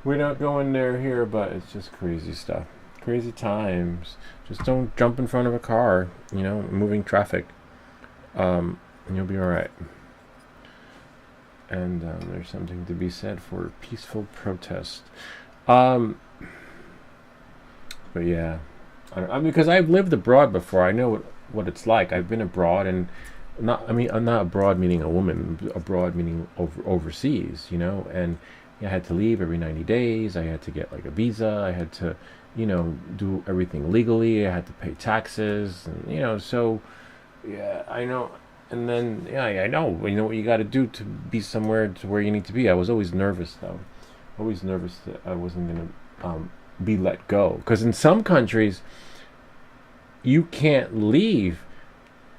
We're not going there here, but it's just crazy stuff. Crazy times. Just don't jump in front of a car, you know, moving traffic. And you'll be alright. And there's something to be said for peaceful protest. But yeah. Because I've lived abroad before. I know what it's like. I've been abroad, and I'm not abroad meaning a woman, abroad meaning overseas, you know, and I had to leave every 90 days. I had to get like a visa. I had to, you know, do everything legally. I had to pay taxes, and you know, so yeah, I know. And then yeah, I know. You know what you got to do to be somewhere to where you need to be. I was always nervous though. Always nervous that I wasn't gonna be let go. Because in some countries, you can't leave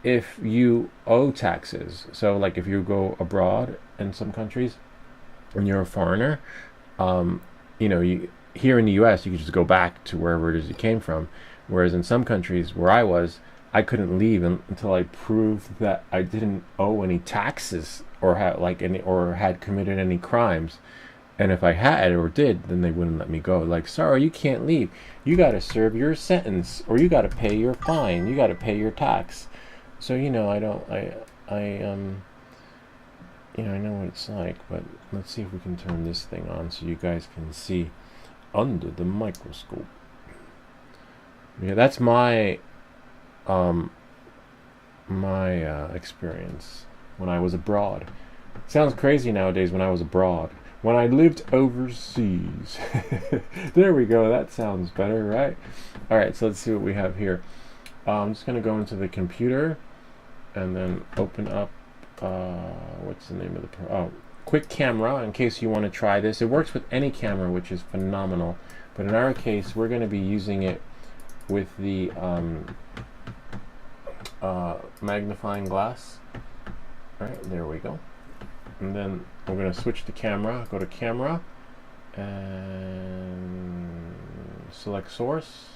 if you owe taxes. So like if you go abroad in some countries and you're a foreigner, you know, here in the US you could just go back to wherever it is you came from. Whereas in some countries where I couldn't leave until I proved that I didn't owe any taxes or had committed any crimes. And if I had or did, then they wouldn't let me go. Like, sorry, you can't leave. You got to serve your sentence, or you got to pay your fine. You got to pay your tax. So you know, I know what it's like. But let's see if we can turn this thing on so you guys can see under the microscope. Yeah, that's my experience when I was abroad. It sounds crazy nowadays. When I was abroad. When I lived overseas. There we go. That sounds better, right? All right, so let's see what we have here. I'm just going to go into the computer and then open up, what's the name of the quick camera, in case you want to try this. It works with any camera, which is phenomenal. But in our case, we're going to be using it with the magnifying glass. All right, there we go. And then we're going to switch the camera, go to camera, and select source.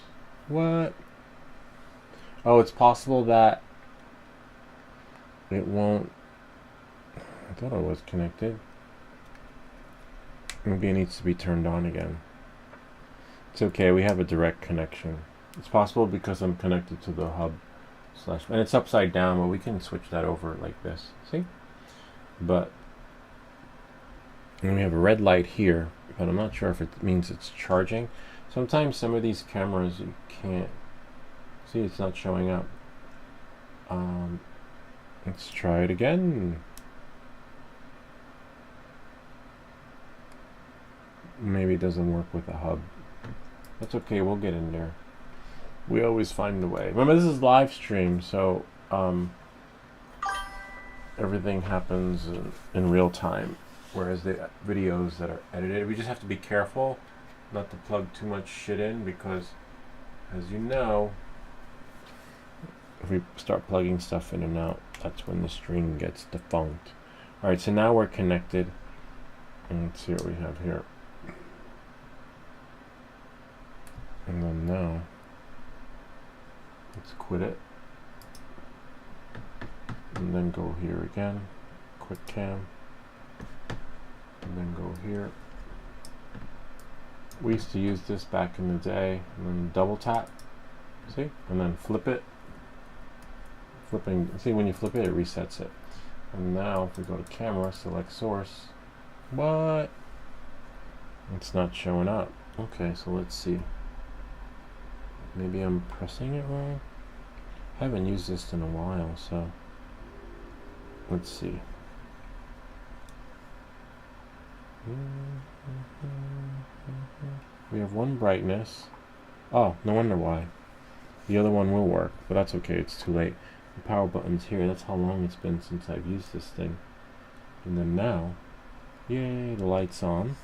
What? Oh, it's possible that it won't. I thought it was connected. Maybe it needs to be turned on again. It's okay, we have a direct connection. It's possible because I'm connected to the hub / and it's upside down, but we can switch that over like this. See? But and we have a red light here, but I'm not sure if it means it's charging. Sometimes some of these cameras you can't see, it's not showing up. Let's try it again. Maybe it doesn't work with the hub. That's okay, we'll get in there. We always find a way. Remember, this is live stream, so everything happens in real time. Whereas the videos that are edited, we just have to be careful not to plug too much shit in, because as you know, if we start plugging stuff in and out, that's when the stream gets defunct. Alright, so now we're connected, and let's see what we have here. And then now, let's quit it, and then go here again, quick cam, and then go here. We used to use this back in the day, and then double tap, see, and then flip it. Flipping, see, when you flip it, it resets it. And now if we go to camera, select source, what? It's not showing up. Okay, so let's see. Maybe I'm pressing it wrong. I haven't used this in a while, so let's see. We have one brightness. Oh, no wonder why. The other one will work, but that's okay, it's too late. The power button's here. That's how long it's been since I've used this thing. And then now, yay, the light's on.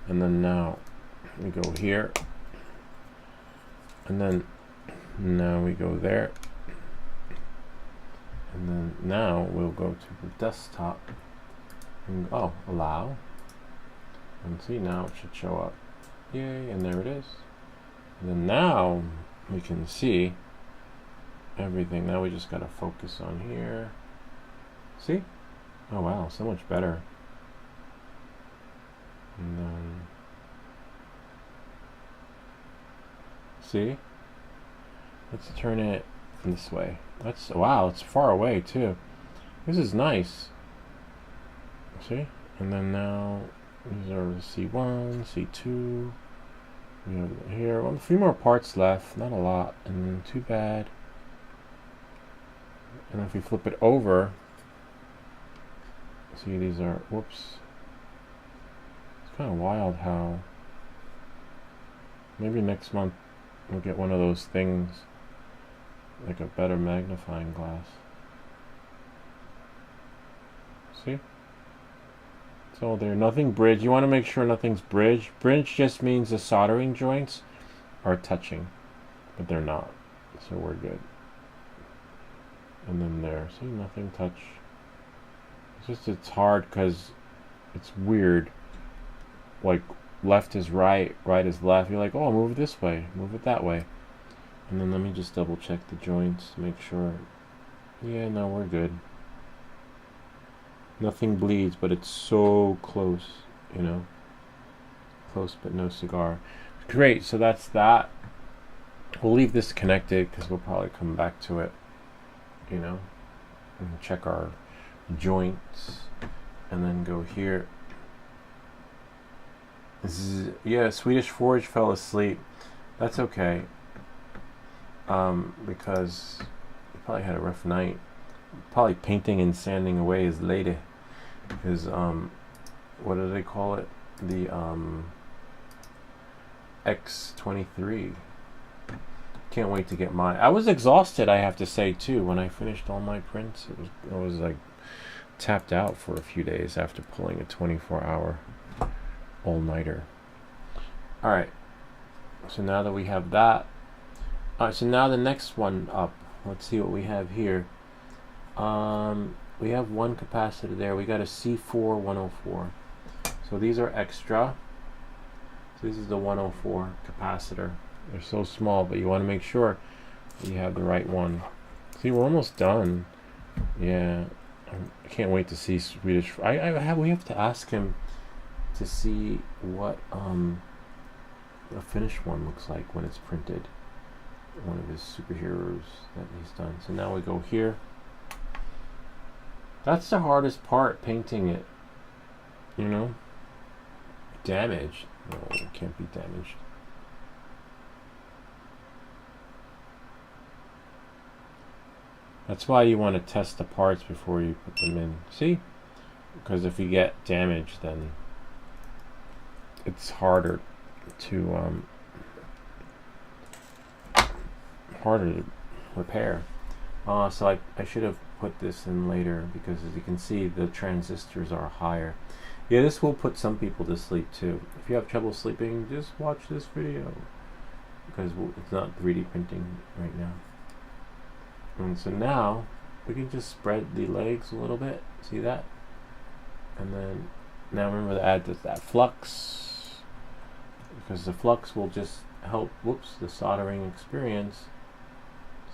And then now we go here, and then Now we go there. And then now we'll go to the desktop and allow. And see, now it should show up. Yay, and there it is. And then now we can see everything. Now we just gotta focus on here. See? Oh wow, so much better. And then see? Let's turn it this way. That's wow, it's far away too. This is nice. See? And then now these are C1, C2. We have here a few more parts left, not a lot, and then too bad. And if we flip it over, see these are, whoops. It's kind of wild how maybe next month we'll get one of those things, like a better magnifying glass. See? It's all there. Nothing bridged. You want to make sure nothing's bridged. Bridge just means the soldering joints are touching, but they're not. So we're good. And then there. See, nothing touch. It's hard because it's weird. Like left is right, right is left. You're like, oh, move it this way, move it that way. And then let me just double check the joints, make sure. Yeah, no, we're good. Nothing bleeds, but it's so close, you know. Close but no cigar. Great, so that's that. We'll leave this connected because we'll probably come back to it, you know, and check our joints, and then go here. Yeah, Swedish Forge fell asleep. That's okay, because he probably had a rough night. Probably painting and sanding away his lady. His what do they call it? The X23. Can't wait to get mine. I was exhausted, I have to say too. When I finished all my prints, I was like tapped out for a few days after pulling a 24-hour all-nighter. All right. So now that we have that, so now the next one up. Let's see what we have here. We have one capacitor there. We got a C4 104. So these are extra. So this is the 104 capacitor. They're so small, but you want to make sure you have the right one. See, we're almost done. Yeah, I can't wait to see Swedish. We have to ask him to see what a finished one looks like when it's printed. One of his superheroes that he's done. So now we go here. That's the hardest part, painting it. You know? Damaged. No, it can't be damaged. That's why you want to test the parts before you put them in. See? Because if you get damaged, then it's harder to repair. So I should have put this in later, because as you can see, the transistors are higher. Yeah, this will put some people to sleep too. If you have trouble sleeping, just watch this video, because it's not 3D printing right now. And so now we can just spread the legs a little bit. See that? And then now remember to add that flux, because the flux will just help the soldering experience,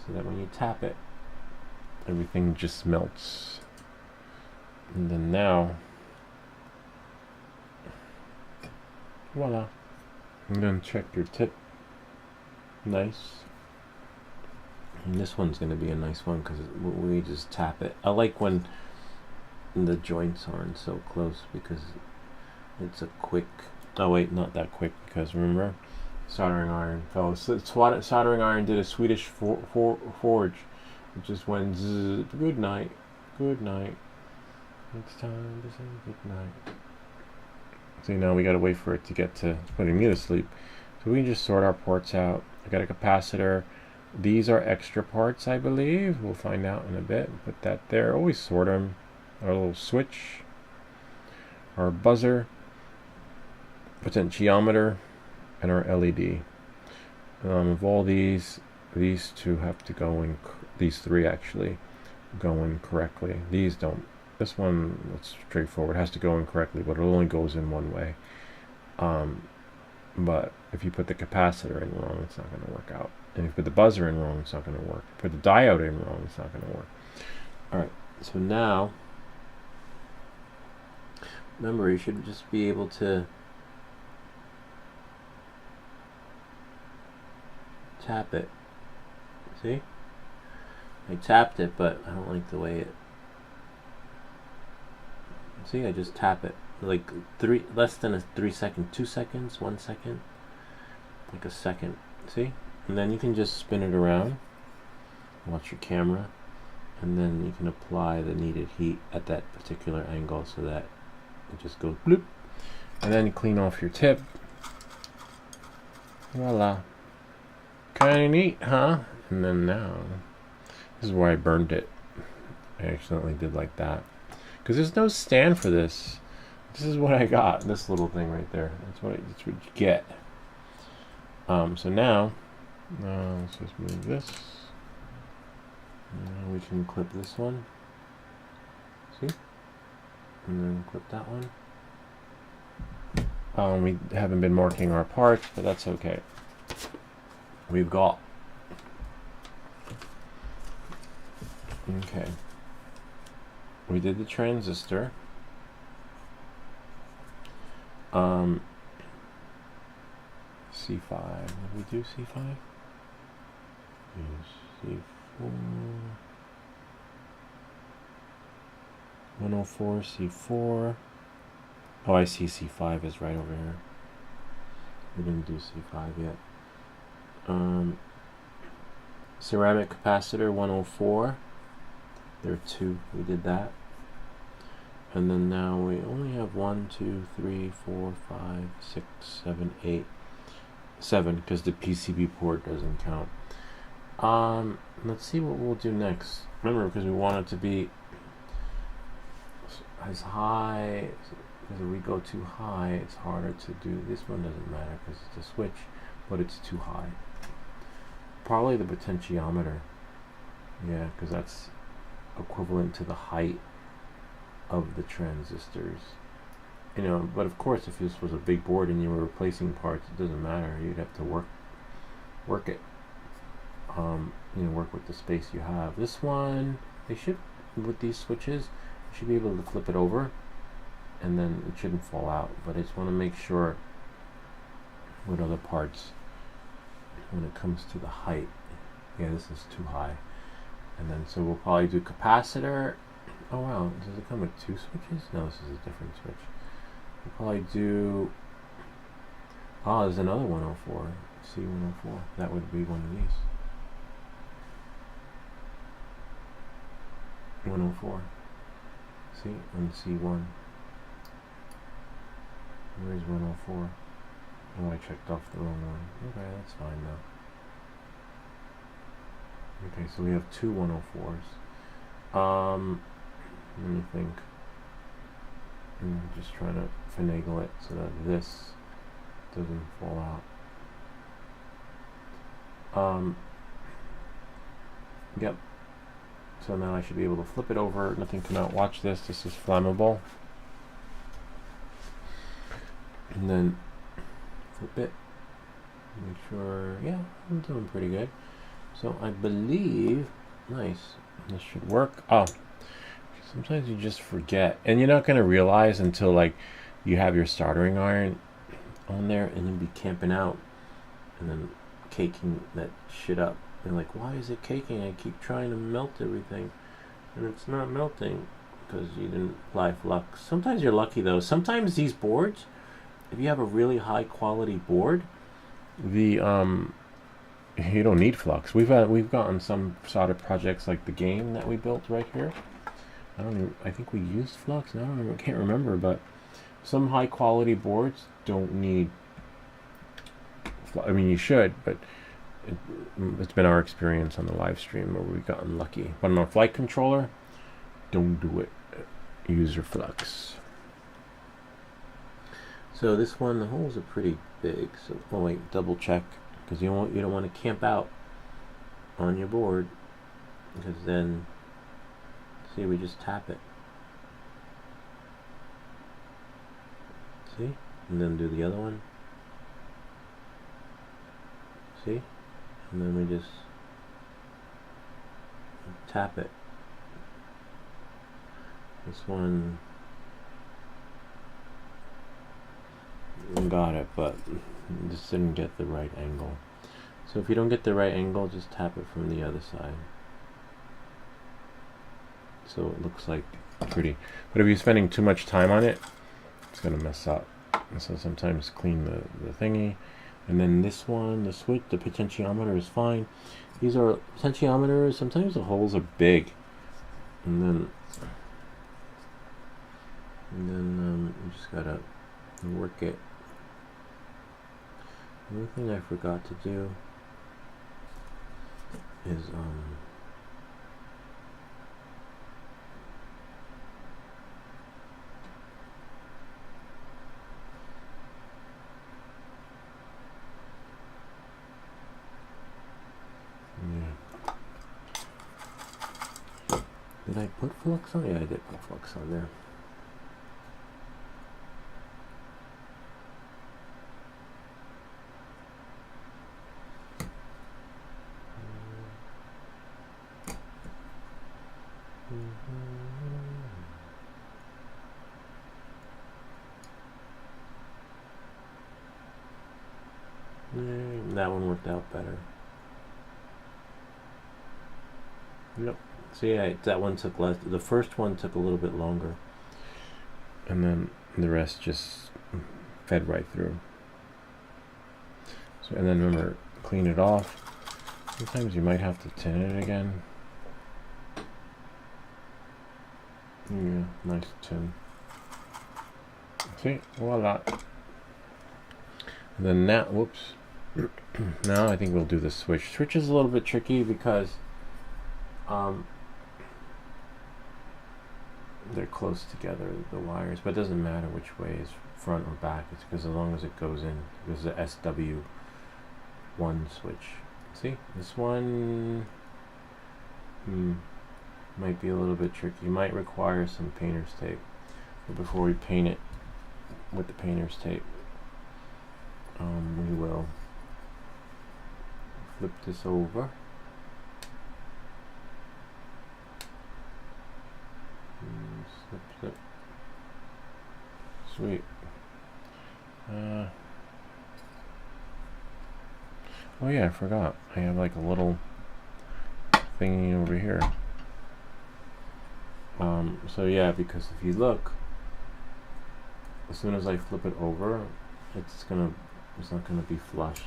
so that when you tap it, everything just melts. And then now, voila. And then check your tip. Nice. And this one's going to be a nice one because we just tap it. I like when the joints aren't so close, because it's a quick. Oh wait, not that quick, because remember, soldering iron fell. So soldering iron did a Swedish forge. It just went zzz. Good night. Good night. It's time to say good night. See, now we got to wait for it to get to putting me to sleep. So we can just sort our ports out. I got a capacitor. These are extra parts, I believe. We'll find out in a bit. Put that there. Always sort them. Our little switch. Our buzzer. Potentiometer. And our LED. Of all these, these two have to go in, these three actually go in correctly. These don't. This one, it's straightforward, has to go in correctly, but it only goes in one way. But if you put the capacitor in wrong, it's not going to work out. And if you put the buzzer in wrong, it's not going to work. Put the diode in wrong, it's not going to work. Alright, so now, remember, you should just be able to tap it. See? I tapped it, but I don't like the way it... See, I just tap it. Like less than a 3 second, 2 seconds, 1 second, like a second. See? And then you can just spin it around, watch your camera, and then you can apply the needed heat at that particular angle so that it just goes bloop. And then you clean off your tip. Voila. Kinda neat, huh? And then now, this is where I burned it. I accidentally did like that. Because there's no stand for this. This is what I got. This little thing right there. That's what you get. So now, let's just move this. Now we can clip this one. See? And then clip that one. We haven't been marking our parts, but that's okay. We've got. Okay. We did the transistor. C5. Did we do C5? C4. 104, C4. Oh, I see C5 is right over here. We didn't do C5 yet. Ceramic capacitor 104. There are two. We did that. And then now we only have 1, 2, 3, 4, 5, 6, 7, 8, 7 because the PCB port doesn't count. Let's see what we'll do next. Remember, because we want it to be as high, because if we go too high, it's harder to do. This one doesn't matter because it's a switch, but it's too high. Probably the potentiometer. Yeah, because that's equivalent to the height of the transistors, you know. But of course, if this was a big board and you were replacing parts, it doesn't matter. You'd have to work it. You know, work with the space you have. This one, they should, with these switches, you should be able to flip it over, and then it shouldn't fall out. But I just want to make sure with other parts when it comes to the height. Yeah, this is too high. And then so we'll probably do capacitor. Oh wow, does it come with two switches? No, this is a different switch. We'll probably do... Oh, there's another 104. C104. That would be one of these. 104. See? On C1. Where's 104? Oh, I checked off the wrong one. Okay, that's fine now. Okay, so we have two 104s. Let me think. I'm just trying to finagle it so that this doesn't fall out. Yep. So now I should be able to flip it over. Nothing come out. Watch this. This is flammable. And then flip it. Make sure. Yeah, I'm doing pretty good. So I believe. Nice. This should work. Oh. Sometimes you just forget, and you're not going to realize until like you have your soldering iron on there and you'll be camping out and then caking that shit up. And like, why is it caking? I keep trying to melt everything and it's not melting because you didn't apply flux. Sometimes you're lucky though. Sometimes these boards, if you have a really high quality board, the you don't need flux. We've gotten some solder projects like the game that we built right here. I think we used flux. I can't remember, but some high quality boards don't need flux. I mean, you should, but it's been our experience on the live stream where we've gotten lucky. But on our flight controller, don't do it. Use your flux. So this one, the holes are pretty big. So, oh wait, double check because you don't want to camp out on your board, because then, see, we just tap it. See? And then do the other one. See? And then we just tap it. This one got it, but just didn't get the right angle. So if you don't get the right angle, just tap it from the other side. So it looks like pretty. But if you're spending too much time on it, it's gonna mess up. And so sometimes clean the thingy. And then this one, the switch, the potentiometer is fine. These are potentiometers. Sometimes the holes are big, and then you just gotta work it. The only thing I forgot to do is did I put flux on? Yeah, I did put flux on there. That one worked out better. Yep. See, that one took less. The first one took a little bit longer, and then the rest just fed right through. So, and then remember, clean it off. Sometimes you might have to tin it again. Yeah, nice tin. See, voila. And then now, whoops. Now I think we'll do the switch. Switch is a little bit tricky because they're close together, the wires, but it doesn't matter which way is front or back. It's because as long as it goes in, there's a SW1 switch. See, this one might be a little bit tricky. Might require some painter's tape. But before we paint it with the painter's tape, we will flip this over. Slip, slip. Sweet. Oh yeah, I forgot. I have like a little thingy over here. So yeah, because if you look, as soon as I flip it over, it's not gonna be flush,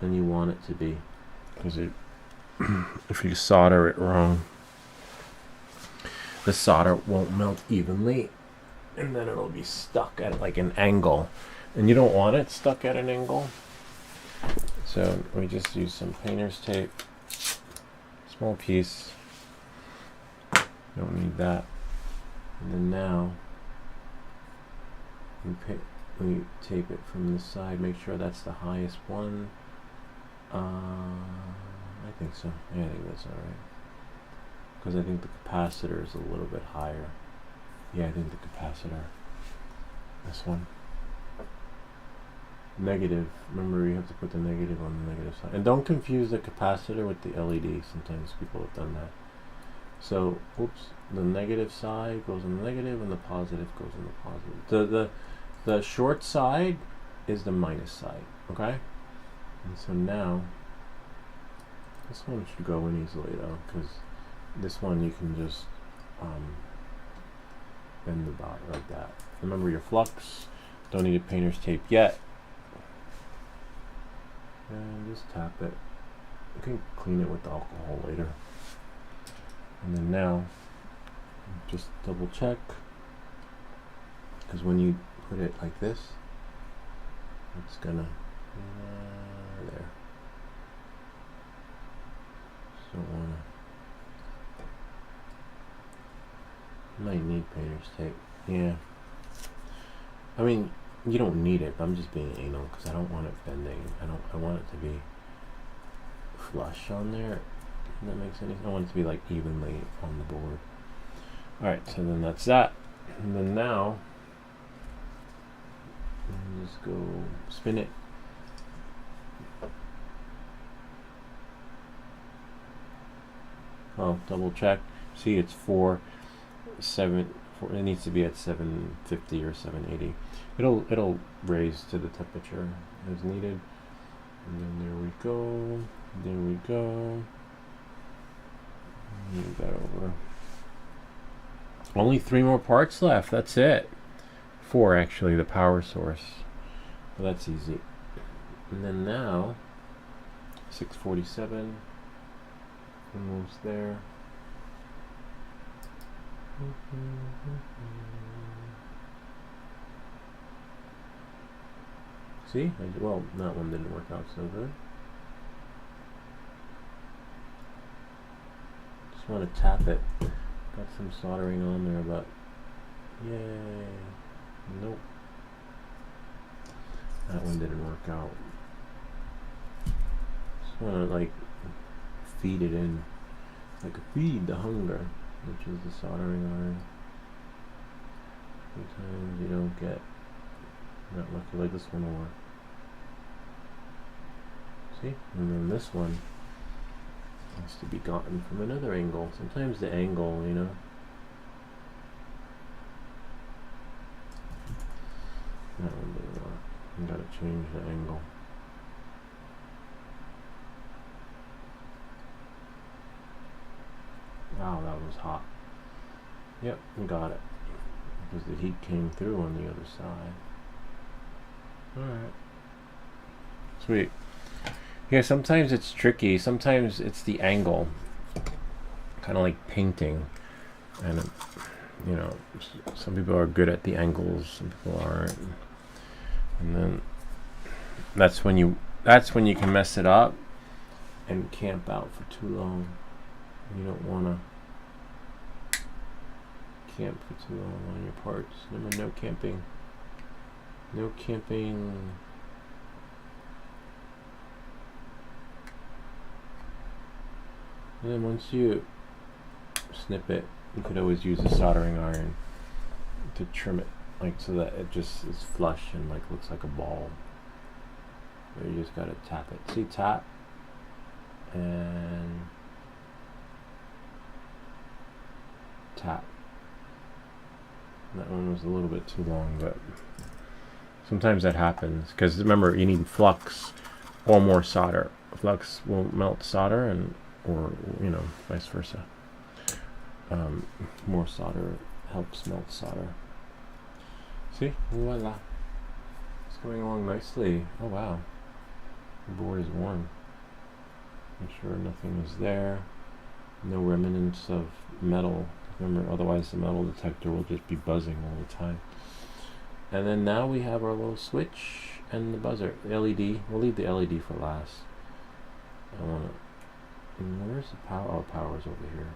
and you want it to be, because it if you solder it wrong, the solder won't melt evenly, and then it'll be stuck at like an angle, and you don't want it stuck at an angle. So we just use some painter's tape, small piece, don't need that. And then now we tape it from the side, make sure that's the highest one. I think so. Yeah, I think that's alright. Because I think the capacitor is a little bit higher. Yeah, I think the capacitor. This one. Negative. Remember, you have to put the negative on the negative side. And don't confuse the capacitor with the LED. Sometimes people have done that. So, oops, the negative side goes in the negative and the positive goes in the positive. The short side is the minus side, okay? And so now, this one should go in easily though, because this one you can just bend about like that. Remember your flux, don't need a painter's tape yet. And just tap it. You can clean it with the alcohol later. And then now, just double check, because when you put it like this, it's gonna there. Just don't wanna. Might need painter's tape. Yeah. I mean, you don't need it. But I'm just being anal because I don't want it bending. I want it to be flush on there. That makes any sense. I want it to be like evenly on the board. Alright, so then that's that. And then now, just go spin it. Oh, double check. See, it's 4, it needs to be at 750 or 780. It'll raise to the temperature as needed. And then there we go. There we go. Move that over. Only 3 more parts left. That's it. 4 actually, the power source. Well, that's easy. And then now, 647. Almost there. See? Well, that one didn't work out so good. Just want to tap it. Got some soldering on there, but yay. Nope. That one didn't work out. Just want to like feed it in. Like feed the hunger, which is the soldering iron. Sometimes you don't get not lucky like this one will work. See? And then this one has to be gotten from another angle. Sometimes the angle, you know. That one didn't work. You gotta change the angle. Wow, that was hot. Yep, we got it. Because the heat came through on the other side. Alright. Sweet. Yeah, sometimes it's tricky. Sometimes it's the angle. Kind of like painting. And, you know, some people are good at the angles, some people aren't. And then that's when you can mess it up and camp out for too long. You don't want to camp for too long on your parts. Remember, no camping. No camping. And then once you snip it, you could always use a soldering iron to trim it, like so that it just is flush and like looks like a ball. So you just gotta tap it. See, tap, and tap. That one was a little bit too long, but sometimes that happens because remember, you need flux or more solder. Flux will melt solder, and or you know, vice versa. More solder helps melt solder. See, voila, it's going along nicely. Oh wow, the board is warm. Make sure nothing is there. No remnants of metal. Remember, otherwise the metal detector will just be buzzing all the time. And then now we have our little switch and the buzzer. The LED. We'll leave the LED for last. I want to. Where's the power? Oh, power's over here.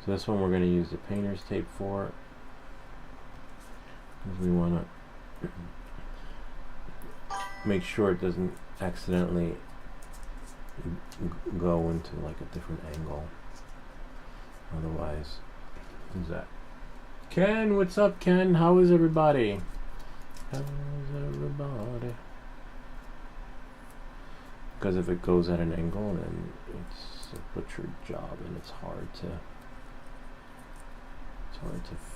So this one we're going to use the painter's tape for. Because we want to make sure it doesn't accidentally go into like a different angle. Otherwise, who's that? Ken, what's up, Ken? How is everybody? How's everybody? Because if it goes at an angle, then it's a butchered job, and it's hard to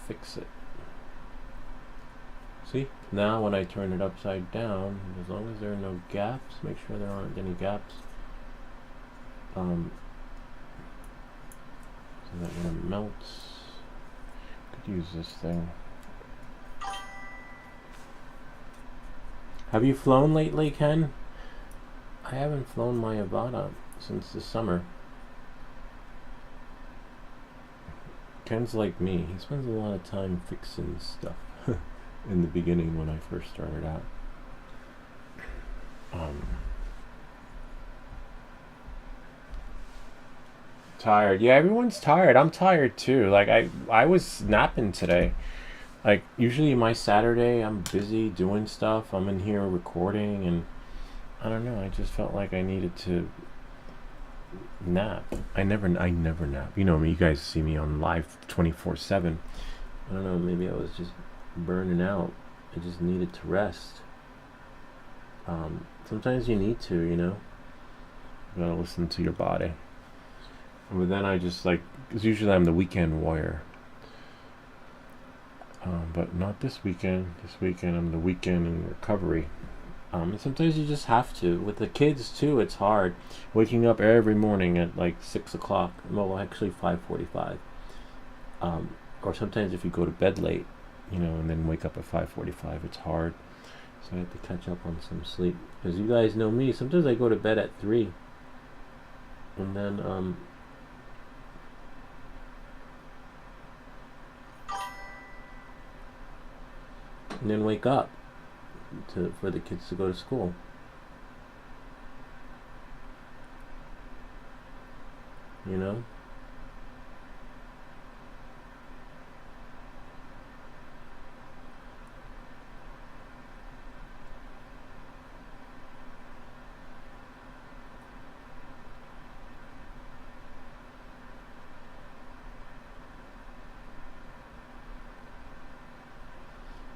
fix it. See, now when I turn it upside down, as long as there are no gaps, make sure there aren't any gaps. So that when it melts, could use this thing. Have you flown lately, Ken? I haven't flown my Avata since the summer. Ken's like me. He spends a lot of time fixing stuff in the beginning when I first started out. Tired. Yeah, everyone's tired. I'm tired too. Like I was napping today. Like usually my Saturday I'm busy doing stuff. I'm in here recording, and I don't know. I just felt like I needed to nap. I never nap. You know me. You guys see me on live 24/7. I don't know. Maybe I was just burning out. I just needed to rest. Sometimes you need to, you know. You gotta listen to your body. But then I just like, because usually I'm the weekend warrior. But not this weekend. This weekend I'm the weekend in recovery. And sometimes you just have to. With the kids too, it's hard. Waking up every morning at like 6 o'clock. Well, actually 5:45. Or sometimes if you go to bed late, you know, and then wake up at 5:45, it's hard. So I have to catch up on some sleep. Because you guys know me. Sometimes I go to bed at 3. And then, wake up for the kids to go to school. You know?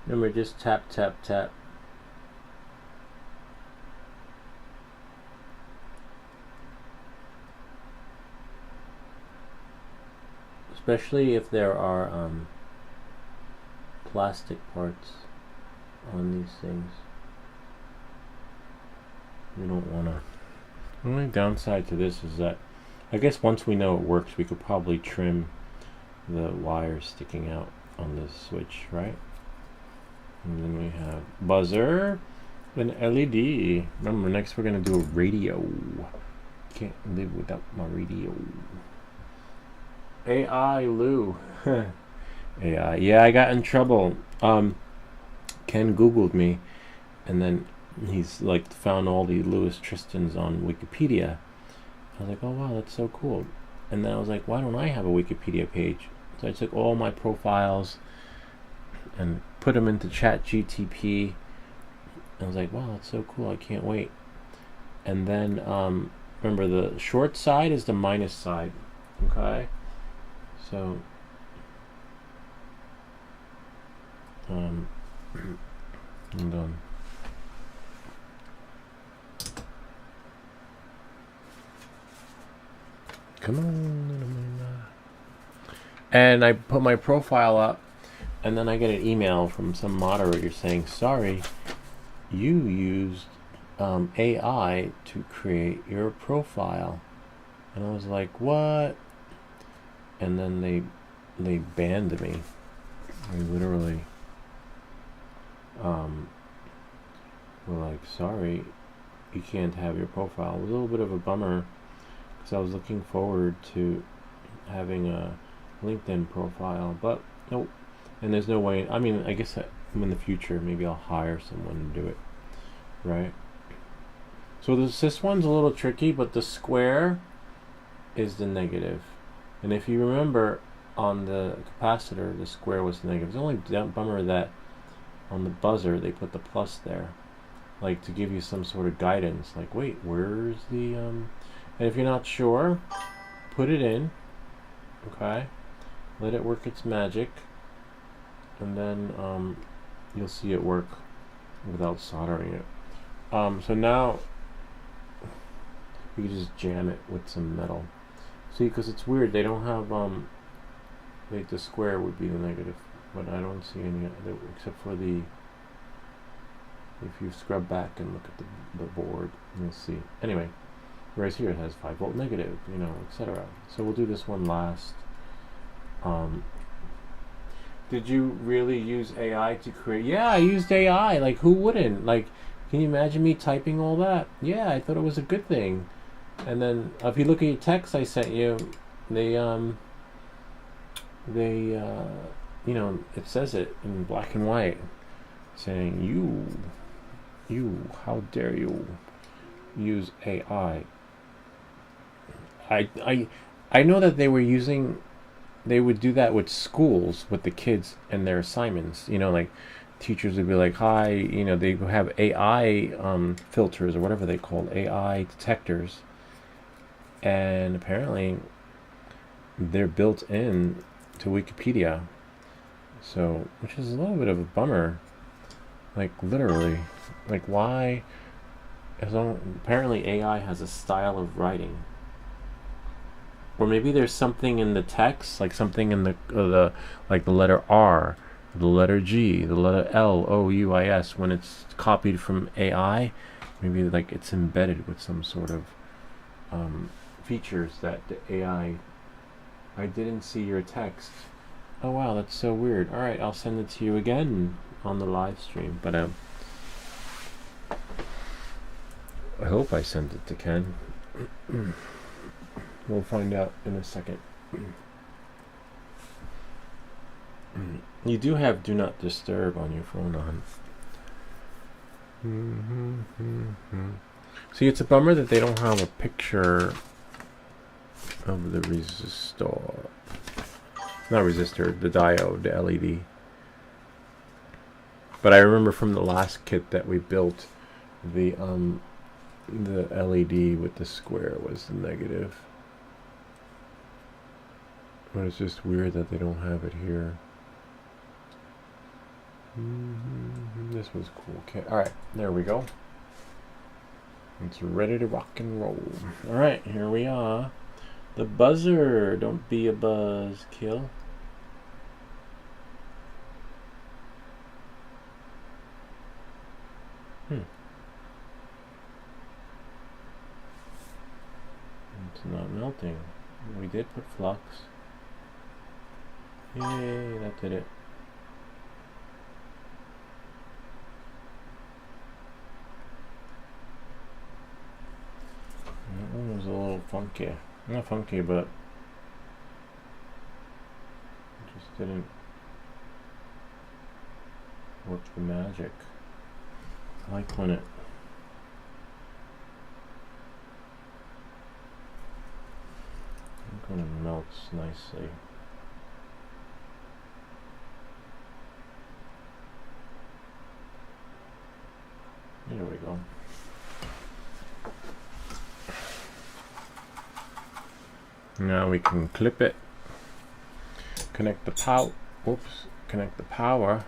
Remember, just tap, tap, tap. Especially if there are plastic parts on these things. You don't want to. The only downside to this is that I guess once we know it works, we could probably trim the wires sticking out on this switch, right? And then we have buzzer, an LED. Remember, next we're going to do a radio. Can't live without my radio. AI Lou. AI. Yeah, I got in trouble. Ken Googled me, and then he's like found all the Louis Tristans on Wikipedia. I was like, oh wow, that's so cool. And then I was like, why don't I have a Wikipedia page? So I took all my profiles and put them into ChatGTP. I was like, wow, that's so cool. I can't wait. And then remember, the short side is the minus side. Okay. So I'm done. Come on. And I put my profile up, and then I get an email from some moderator saying, sorry, you used AI to create your profile. And I was like, what? And then they banned me. They literally were like, sorry, you can't have your profile. It was a little bit of a bummer, because I was looking forward to having a LinkedIn profile, but nope. And there's no way. I mean, I guess in the future maybe I'll hire someone to do it, right? So this one's a little tricky, but the square is the negative. And if you remember, on the capacitor, the square was the negative. It's only bummer that on the buzzer they put the plus there, like to give you some sort of guidance. Like, wait, where's the And if you're not sure, put it in. Okay, let it work its magic, and then you'll see it work without soldering it. So now you can just jam it with some metal. See, because it's weird, they don't have like the square would be the negative, but I don't see any other, except for the, if you scrub back and look at the board, you'll see. Anyway, whereas here it has 5-volt negative, you know, etc. So we'll do this one last. Did you really use AI to create? Yeah, I used AI. Like, who wouldn't? Like, can you imagine me typing all that? Yeah, I thought it was a good thing. And then if you look at your text I sent you, they you know, it says it in black and white, saying you, how dare you use AI. I know that they would do that with schools, with the kids and their assignments. You know, like teachers would be like, hi, you know, they have AI filters or whatever they call AI detectors, and apparently they're built in to Wikipedia. So, which is a little bit of a bummer. Like, literally. Like, why? Apparently AI has a style of writing. Or maybe there's something in the text, like something in like the letter R, the letter G, the letter L, O, U, I, S, when it's copied from AI, maybe like it's embedded with some sort of features that the AI, I didn't see your text. Oh wow, that's so weird. Alright, I'll send it to you again on the live stream. But I hope I sent it to Ken. We'll find out in a second. You do have Do Not Disturb on your phone on. See, it's a bummer that they don't have a picture of the resistor. Not resistor, the diode, the LED. But I remember from the last kit that we built, the LED with the square was the negative. But it's just weird that they don't have it here. This was cool. Okay, alright, there we go. It's ready to rock and roll. Alright, here we are. The buzzer. Don't be a buzzkill. It's not melting. We did put flux. Yay, that did it. That one was a little funky. Not funky, but it just didn't work the magic. I like when it melts nicely. There we go. Now we can clip it, connect the power. Whoops! Connect the power.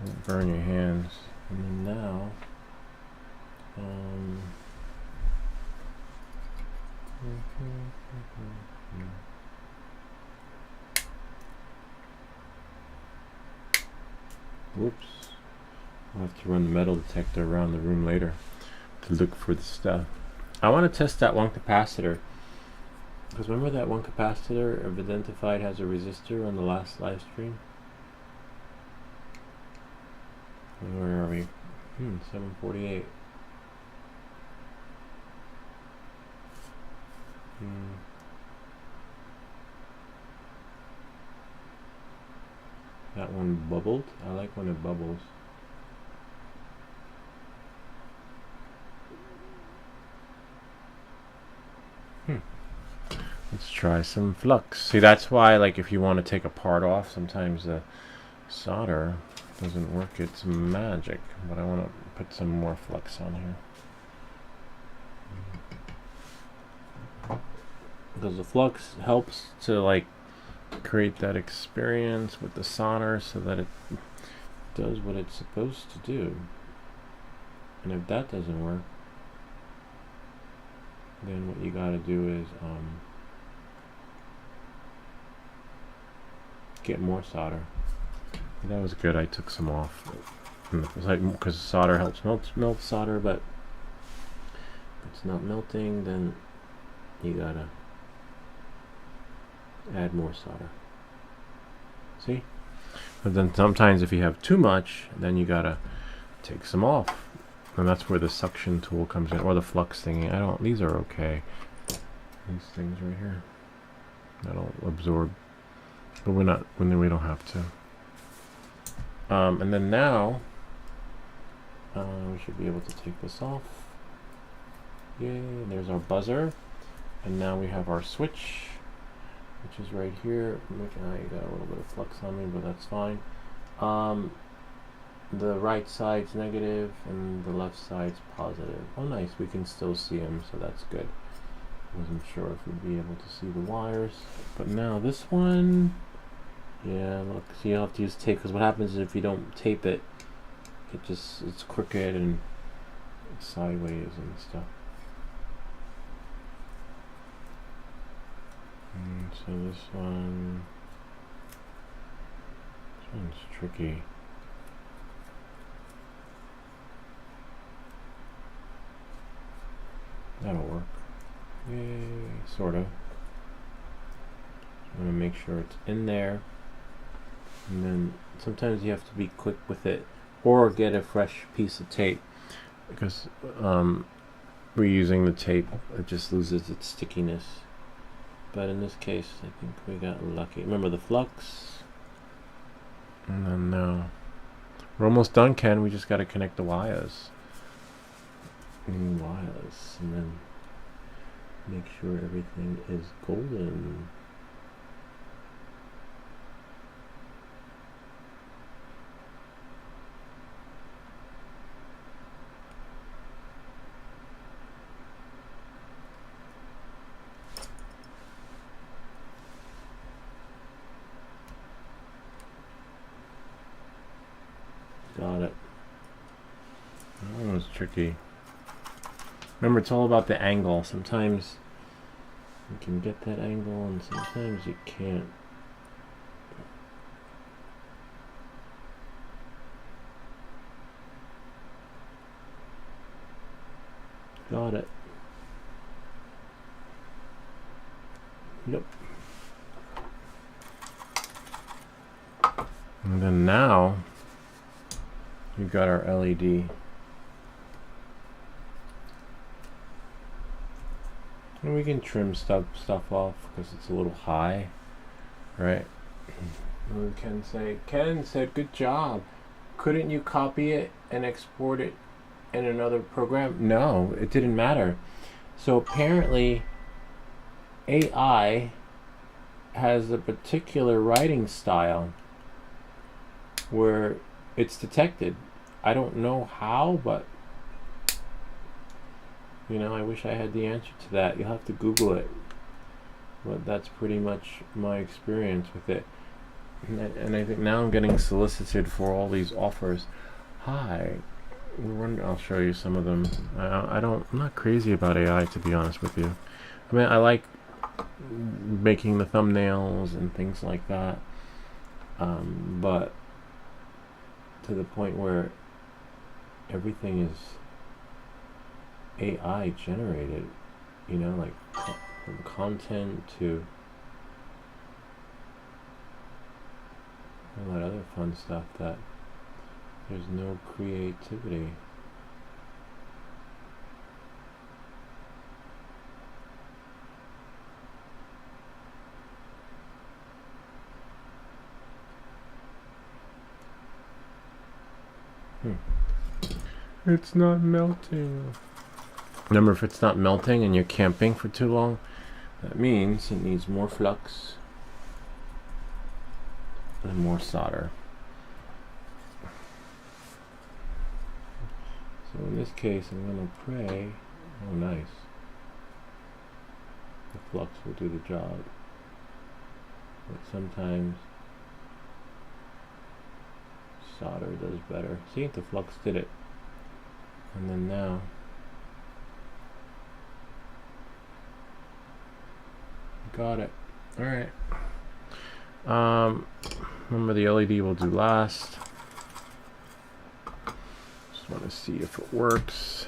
Don't burn your hands. And then now, whoops! I'll have to run the metal detector around the room later to look for the stuff. I want to test that one capacitor. Because remember that one capacitor I've identified has a resistor on the last live stream? Where are we? 748. That one bubbled. I like when it bubbles. Let's try some flux. See, that's why, like, if you want to take a part off, sometimes the solder doesn't work. It's magic. But I want to put some more flux on here. Because the flux helps to, like, create that experience with the solder so that it does what it's supposed to do. And if that doesn't work, then what you gotta do is get more solder. And that was good. I took some off. It's like, because solder helps melt solder, but if it's not melting, then you gotta add more solder. See? But then sometimes if you have too much, then you gotta take some off. And that's where the suction tool comes in, or the flux thingy. These are okay. These things right here, that'll absorb. But we don't have to. And then now, we should be able to take this off. Yay, there's our buzzer. And now we have our switch, which is right here. I got a little bit of flux on me, but that's fine. the right side's negative and the left side's positive. Oh nice, we can still see them, so that's good. Wasn't sure if we'd be able to see the wires, but now this one, yeah, look, so you'll have to use tape, because what happens is if you don't tape it, it's crooked and sideways and stuff. And so this one's tricky. That'll work. Yay, sort of. I'm going to make sure it's in there. And then sometimes you have to be quick with it or get a fresh piece of tape, because reusing the tape, it just loses its stickiness. But in this case, I think we got lucky. Remember the flux? And then now we're almost done, Ken. We just got to connect the wires. And then make sure everything is golden. Got it. That was tricky. Remember, it's all about the angle. Sometimes you can get that angle and sometimes you can't. Got it. Yep. And then now we've got our LED. And we can trim stuff off because it's a little high, right? And we can say, Ken said, good job. Couldn't you copy it and export it in another program? No, it didn't matter. So apparently AI has a particular writing style where it's detected. I don't know how, but you know, I wish I had the answer to that. You'll have to Google it. But that's pretty much my experience with it. And I think now I'm getting solicited for all these offers. Hi, I'll show you some of them. I'm not crazy about AI, to be honest with you. I mean, I like making the thumbnails and things like that. But to the point where everything is AI generated, you know, like from content to all that other fun stuff, that there's no creativity. It's not melting. Remember, if it's not melting and you're camping for too long, that means it needs more flux and more solder. So in this case, I'm going to pray. Oh, nice. The flux will do the job. But sometimes solder does better. See, the flux did it. And then now got it. All right. Remember, the LED will do last. Just want to see if it works.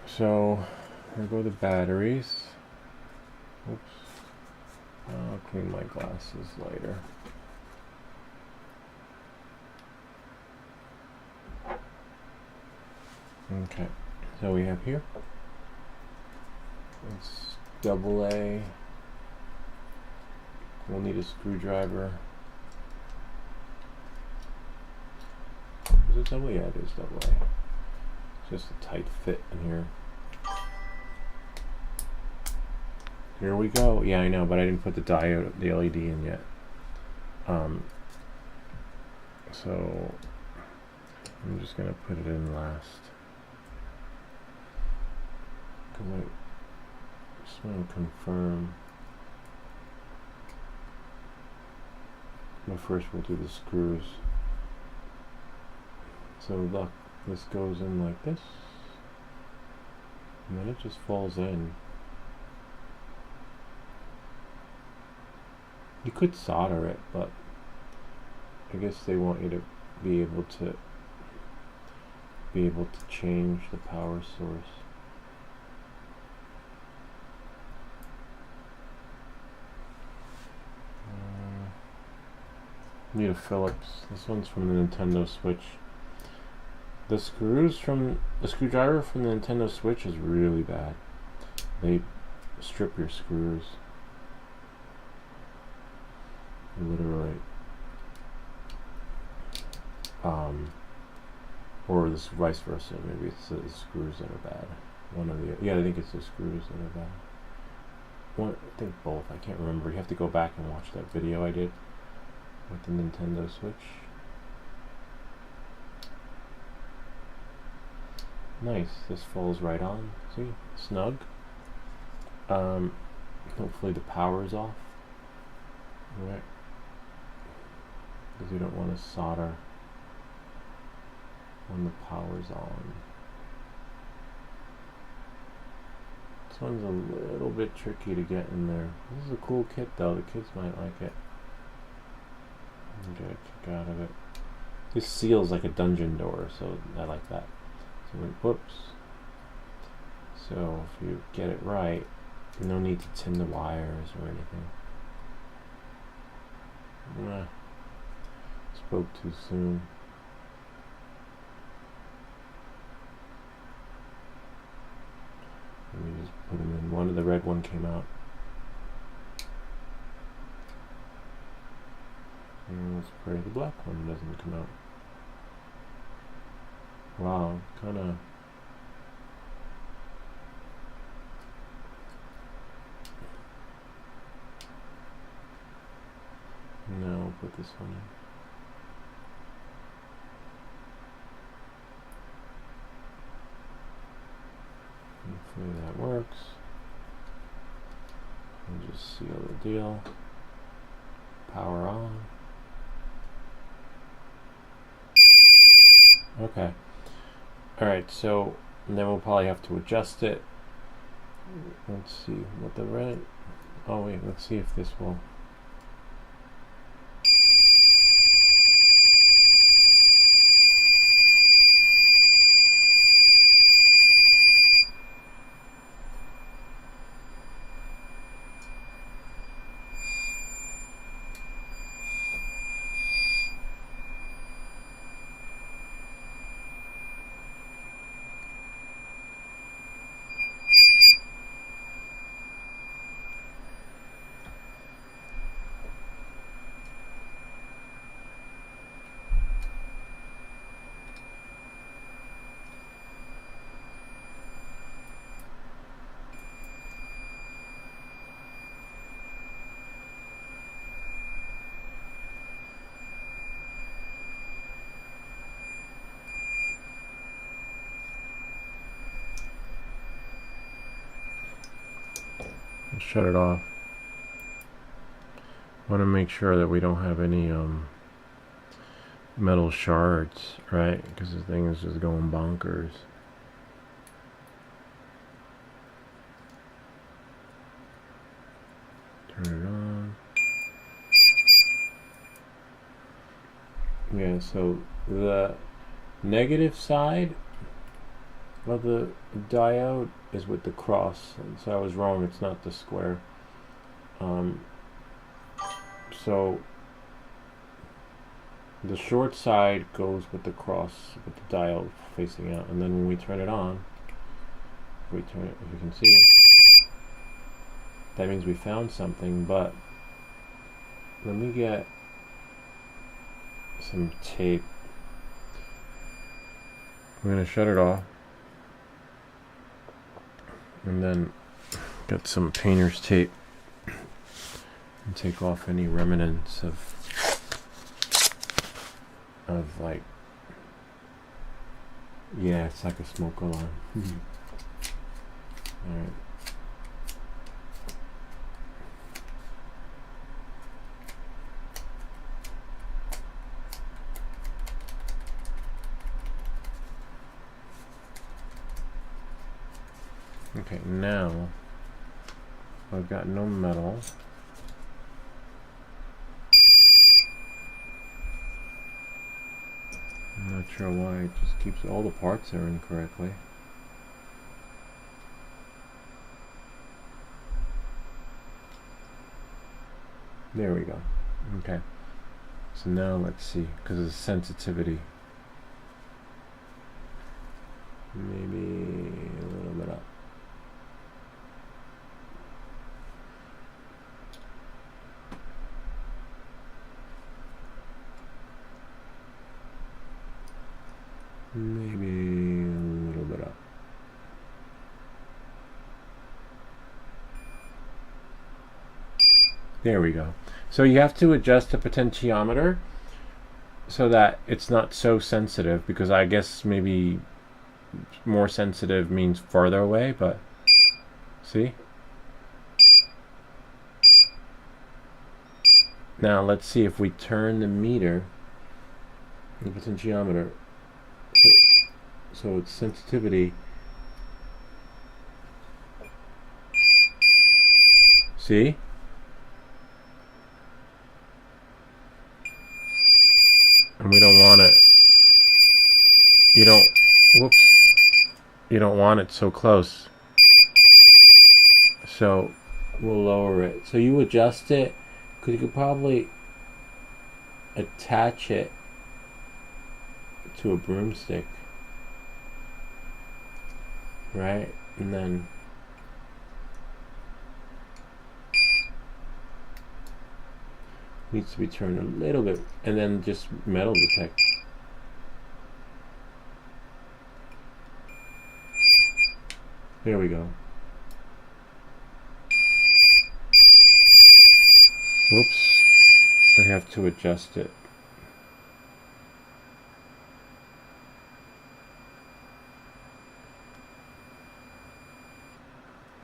So here go the batteries. Oops. I'll clean my glasses later. Okay. So we have here. It's AA. We'll need a screwdriver. Is it double A? Yeah, it is double A. It's just a tight fit in here. Here we go. Yeah, I know, but I didn't put the diode, the LED in yet. So I'm just gonna put it in last because I just want to confirm. But first we'll do the screws. So look, this goes in like this, and then it just falls in. You could solder it, but I guess they want you to be able to change the power source. Need a Phillips. This one's from the Nintendo Switch. The screwdriver from the Nintendo Switch is really bad. They strip your screws. Literally. Or this vice versa. Maybe it's the screws that are bad. One of the, yeah, I think it's the screws that are bad. One, I think both. I can't remember. You have to go back and watch that video I did with the Nintendo Switch. Nice. This falls right on. See? Snug. Hopefully the power's off. Right. Because you don't want to solder when the power's on. This one's a little bit tricky to get in there. This is a cool kit though. The kids might like it. Get a kick out of it. This seals like a dungeon door, so I like that. So whoops. So if you get it right, no need to tin the wires or anything. Spoke too soon. Let me just put them in. One of the red one came out. And let's pray the black one doesn't come out. Wow, kind of. No, we'll put this one in. Hopefully that works. And just seal the deal. Power on. Okay. Alright, so then we'll probably have to adjust it. Let's see what the red. Oh wait, let's see if this will. Shut it off. Want to make sure that we don't have any metal shards, right? Because this thing is just going bonkers. Turn it on. Yeah, so the negative side of the diode is with the cross, and so I was wrong, it's not the square. So the short side goes with the cross, with the diode facing out, and then when we turn it on, if we turn it, if you can see, that means we found something. But let me get some tape. I'm gonna shut it off. And then get some painter's tape and take off any remnants of of like, yeah, it's like a smoke alarm. All right. Okay, now I've got no metal. I'm not sure why it just keeps all the parts there incorrectly. There we go. Okay. So now let's see, because of the sensitivity. Maybe a little bit up. Maybe a little bit up. There we go. So you have to adjust the potentiometer so that it's not so sensitive, because I guess maybe more sensitive means farther away, but see? Now let's see if we turn the meter, the potentiometer, so its sensitivity. See? And we don't want it. You don't, whoops. You don't want it so close. So we'll lower it. So you adjust it, because you could probably attach it to a broomstick, right? And then needs to be turned a little bit, and then just metal detect. There we go. Whoops. We have to adjust it.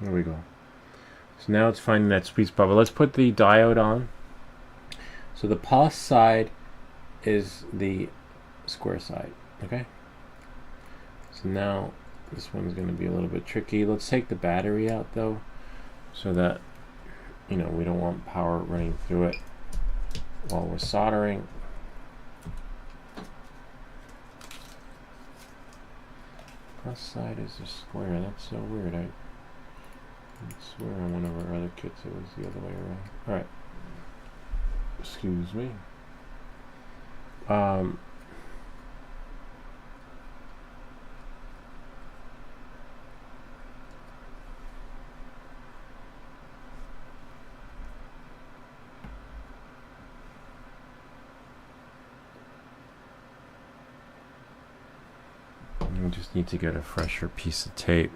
There we go. So now it's finding that sweet spot. But let's put the diode on. So the plus side is the square side. Okay? So now this one's going to be a little bit tricky. Let's take the battery out though, so that, you know, we don't want power running through it while we're soldering. Plus side is a square. That's so weird. I swear on one of our other kits it was the other way around. Alright. Excuse me. We just need to get a fresher piece of tape.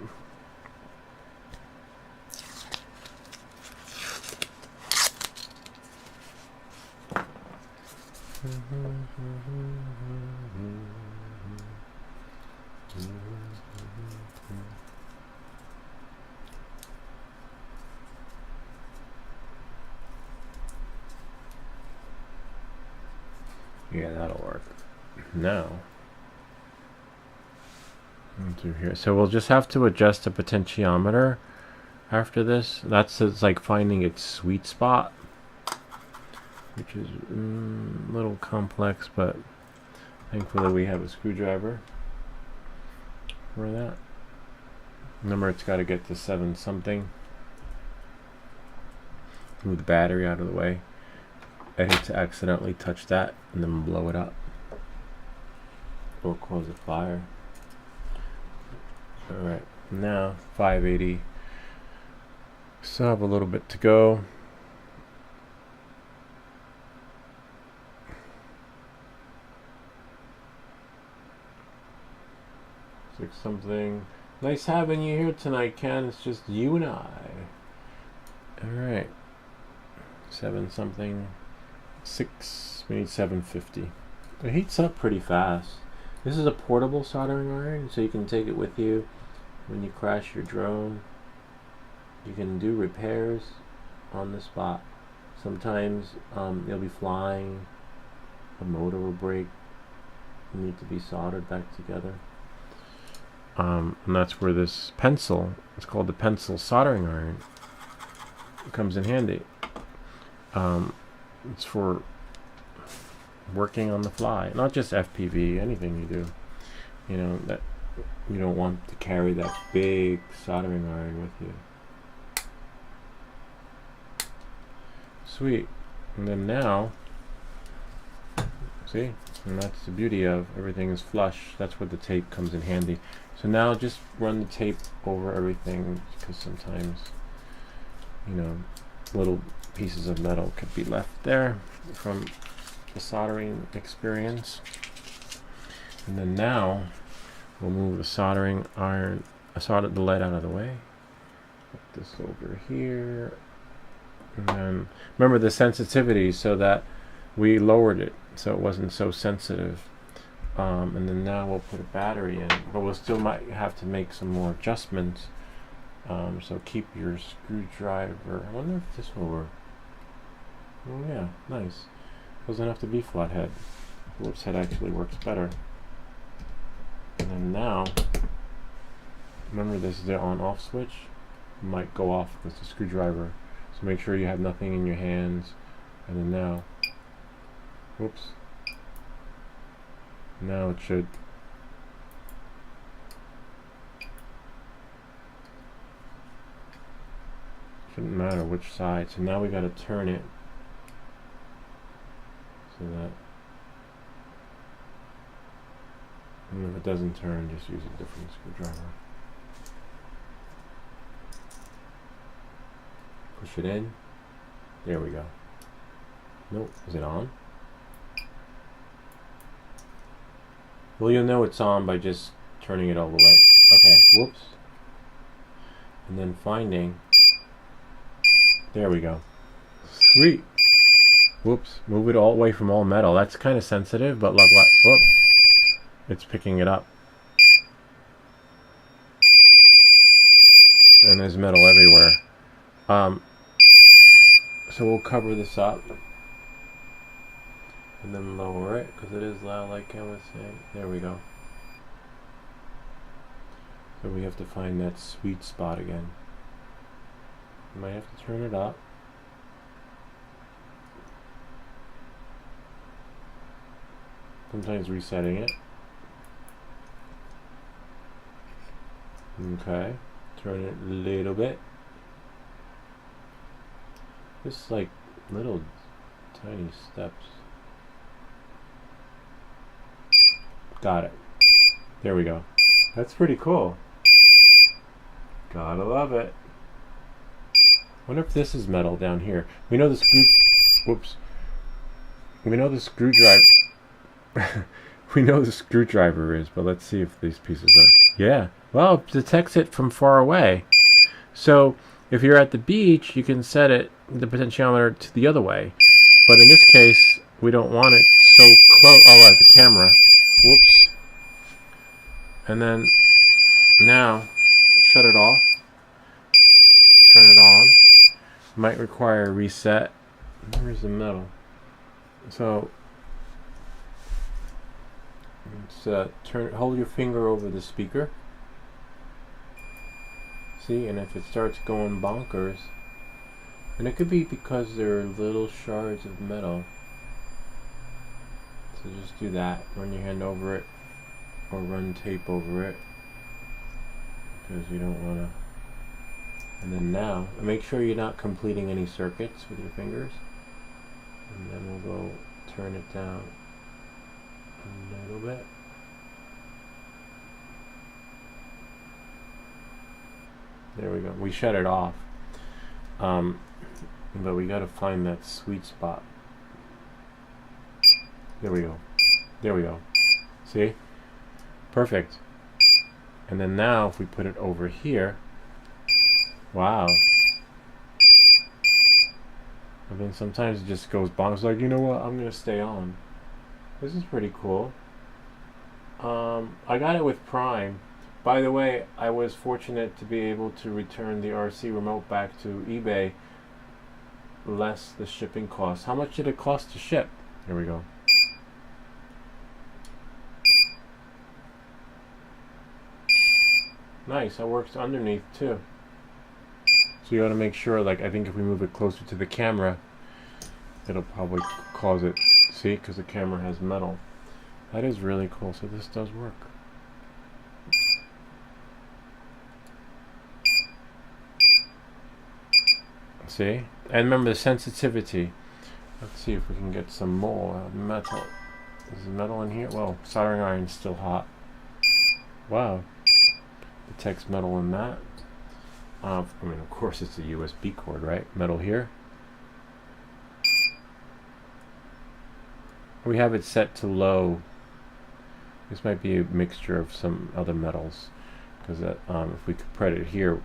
Yeah, that'll work. Now, through here. So we'll just have to adjust the potentiometer after this. That's it's like finding its sweet spot, which is a little complex, but thankfully we have a screwdriver for that. Remember, it's got to get to 7 something. Move the battery out of the way. I hate to accidentally touch that and then blow it up or cause a fire. Alright, now 580. Still have a little bit to go. Six something. Nice having you here tonight, Ken. It's just you and I. Alright. 7 something. 6. We need 750. It heats up pretty fast. This is a portable soldering iron, so you can take it with you when you crash your drone. You can do repairs on the spot. Sometimes you'll be flying, a motor will break, you need to be soldered back together. And that's where this pencil, it's called the pencil soldering iron, comes in handy. It's for working on the fly, not just FPV, anything you do. You know, that you don't want to carry that big soldering iron with you. Sweet. And then now, see, and that's the beauty of everything is flush. That's where the tape comes in handy. So now just run the tape over everything, because sometimes, you know, little pieces of metal could be left there from the soldering experience. And then now we'll move the soldering iron, solder the lead out of the way. Put this over here. And then remember the sensitivity, so that we lowered it so it wasn't so sensitive. And then now we'll put a battery in, but we'll still might have to make some more adjustments. So keep your screwdriver. I wonder if this will work. Oh yeah, nice. Doesn't have to be flathead. Phillips head actually works better. And then now, remember this is the on-off switch. It might go off with the screwdriver. So make sure you have nothing in your hands. And then now, whoops. Now it shouldn't matter which side. So now we got to turn it so that, and if it doesn't turn, just use a different screwdriver. Push it in. There we go. Nope. Is it on? Well, you'll know it's on by just turning it all the way. Okay, whoops. And then finding. There we go. Sweet. Whoops. Move it all away from all metal. That's kind of sensitive, but look what. Whoop. It's picking it up. And there's metal everywhere. So we'll cover this up. And then lower it, because it is loud, like I was saying. There we go. So we have to find that sweet spot again. You might have to turn it up. Sometimes resetting it. Okay. Turn it a little bit. Just like little tiny steps. Got it. There we go. That's pretty cool. Gotta love it. Wonder if this is metal down here. We know the whoops. We know the screwdriver. We know the screwdriver is, but let's see if these pieces are. Yeah. Well, it detects it from far away. So if you're at the beach, you can set it, the potentiometer, to the other way. But in this case, we don't want it so close. Oh, at the camera. Whoops. And then now shut it off. Turn it on. Might require a reset. Where's the metal? So hold your finger over the speaker. See, and if it starts going bonkers, and it could be because there are little shards of metal. So just do that. Run your hand over it, or run tape over it, because you don't want to. And then now, make sure you're not completing any circuits with your fingers. And then we'll go turn it down a little bit. There we go. We shut it off. But we got to find that sweet spot. There we go. There we go. See? Perfect. And then now if we put it over here, wow. I mean, sometimes it just goes bonkers. Like, you know what? I'm going to stay on. This is pretty cool. I got it with Prime. By the way, I was fortunate to be able to return the RC remote back to eBay, less the shipping cost. How much did it cost to ship? Here we go. Nice, that works underneath too. So you got to make sure, like, I think if we move it closer to the camera, it'll probably cause it, see, because the camera has metal. That is really cool, so this does work. See? And remember the sensitivity. Let's see if we can get some more metal. Is there metal in here? Well, soldering iron's still hot. Wow. Detects metal in that. I mean, of course it's a USB cord, right? Metal here. We have it set to low. This might be a mixture of some other metals, because if we could put it here,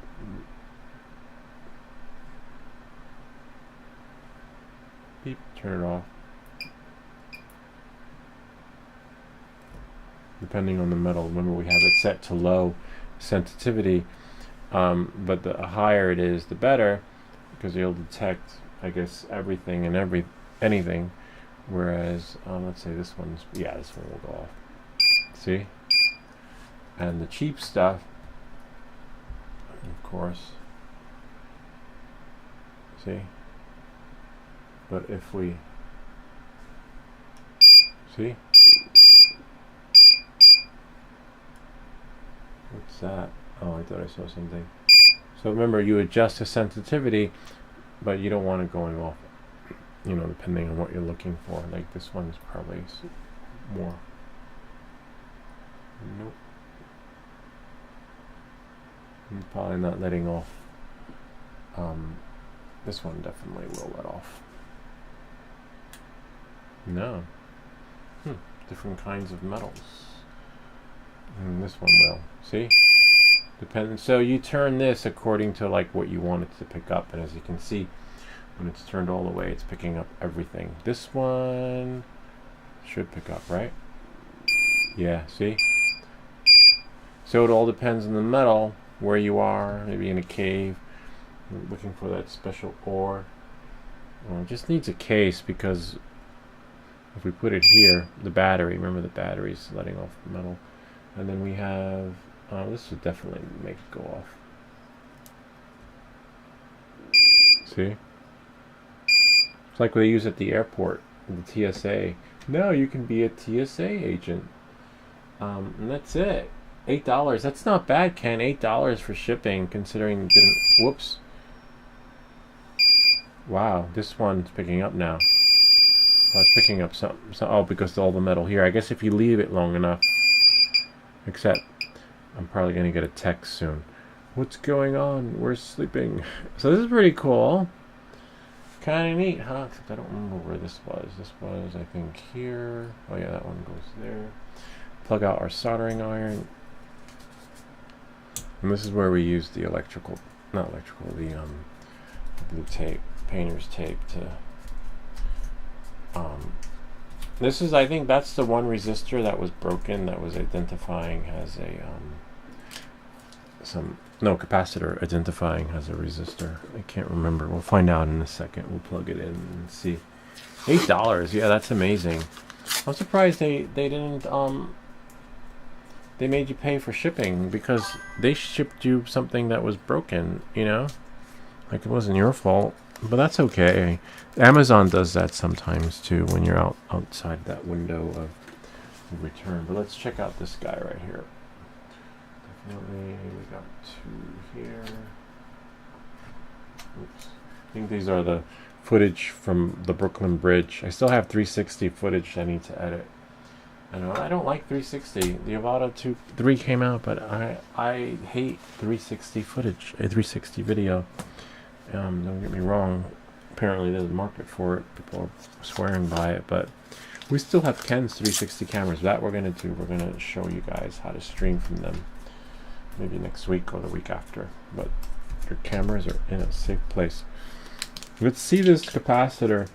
beep, turn it off. Depending on the metal, remember we have it set to low sensitivity, but the higher it is, the better, because it'll detect, I guess, everything and anything. Whereas, let's say this one will go off. See? And the cheap stuff, of course. See? But if we see? What's that? Oh, I thought I saw something. So remember, you adjust the sensitivity, but you don't want it going off, you know, depending on what you're looking for. Like this one's probably more. Nope. I'm probably not letting off. This one definitely will let off. No. Different kinds of metals. And this one will. See? Depends. So you turn this according to like what you want it to pick up, and as you can see, when it's turned all the way, it's picking up everything. This one should pick up, right? Yeah, see? So it all depends on the metal, where you are, maybe in a cave, looking for that special ore. It just needs a case, because if we put it here, the battery, remember the battery's letting off the metal. And then we have, this would definitely make it go off. See? It's like what they use at the airport, the TSA. No, you can be a TSA agent. And that's it. $8. That's not bad, Ken. $8 for shipping, considering it didn't. Whoops. Wow, this one's picking up now. Oh, it's picking up some. Oh, because of all the metal here. I guess if you leave it long enough. Except, I'm probably going to get a text soon. What's going on? We're sleeping. So this is pretty cool. Kind of neat, huh? Except I don't remember where this was. This was, I think, here. Oh yeah, that one goes there. Plug out our soldering iron. And this is where we use the the blue tape, painter's tape to, this is, I think that's the one resistor that was broken, that was identifying as a, capacitor identifying as a resistor. I can't remember. We'll find out in a second. We'll plug it in and see. $8, yeah, that's amazing. I'm surprised they didn't, they made you pay for shipping, because they shipped you something that was broken, you know? Like, it wasn't your fault, but that's okay. Amazon does that sometimes too, when you're outside that window of return. But let's check out this guy right here. Definitely, we got two here. Oops. I think these are the footage from the Brooklyn Bridge. I still have 360 footage I need to edit. I know I don't like 360. The Avada 3 came out, but I hate 360 footage, a 360 video. Don't get me wrong. Apparently there's a market for it. People are swearing by it, but we still have Ken's 360 cameras. That we're gonna do. We're gonna show you guys how to stream from them. Maybe next week or the week after. But your cameras are in a safe place. Let's see this capacitor.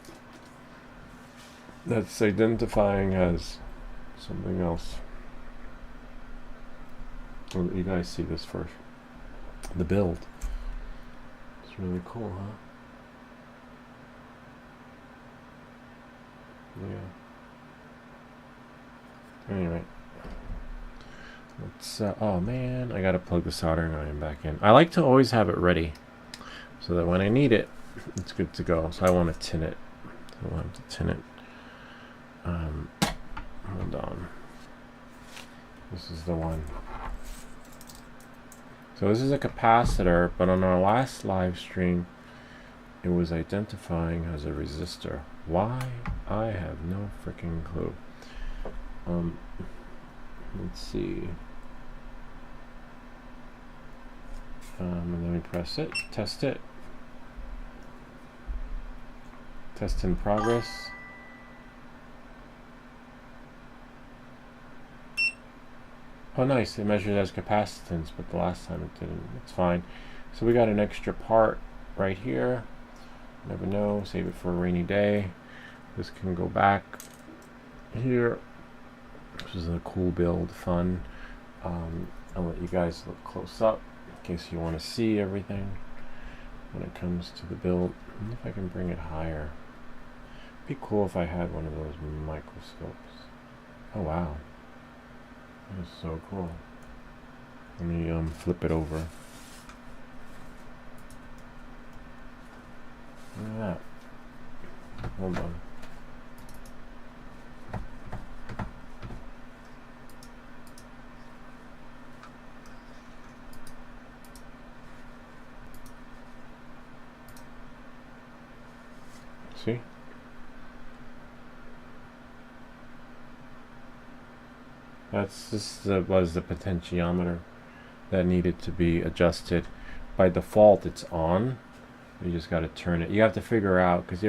that's identifying as something else. Well, you guys see this first. The build. It's really cool, huh? Yeah. Anyway. Let's, oh man, I gotta plug the soldering iron back in. I like to always have it ready so that when I need it, it's good to go. So I want to tin it. So I'll have to tin it. Hold on. This is the one. So this is a capacitor, but on our last live stream, it was identifying as a resistor. Why? I have no freaking clue. Let's see. And then we press it, test it. Test in progress. Oh nice, it measured as capacitance, but the last time it didn't. It's fine. So we got an extra part right here. Never know, save it for a rainy day. This can go back here. This is a cool build, fun. I'll let you guys look close up in case you want to see everything when it comes to the build. I wonder if I can bring it higher. It'd be cool if I had one of those microscopes. Oh wow. That is so cool. Let me flip it over. Look at that. Hold on. See? This was the potentiometer that needed to be adjusted. By default, it's on. You just got to turn it. You have to figure out because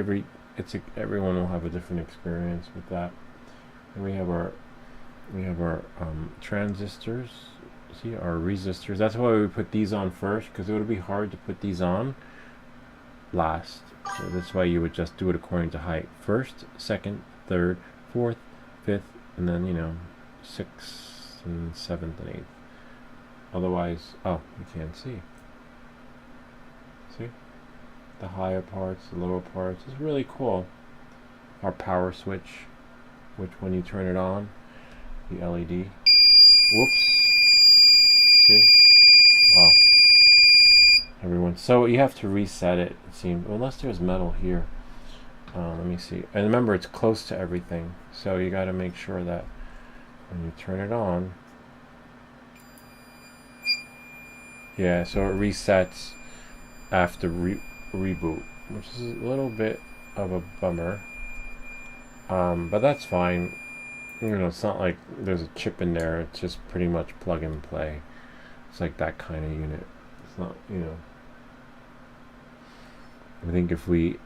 everyone will have a different experience with that. And we have our transistors. See our resistors. That's why we put these on first because it would be hard to put these on last. So that's why you would just do it according to height. First, second, third, fourth, fifth, and then 6th and 7th and 8th. Otherwise, oh, you can't see. See? The higher parts, the lower parts. It's really cool. Our power switch, which when you turn it on, the LED. Whoops. See? Wow. Everyone. So you have to reset it, it seems. Unless there's metal here. Let me see. And remember, it's close to everything. So you got to make sure that when you turn it on, yeah, so it resets after reboot, which is a little bit of a bummer, but that's fine. It's not like there's a chip in there. It's just pretty much plug and play. It's like that kind of unit. It's not, I think if we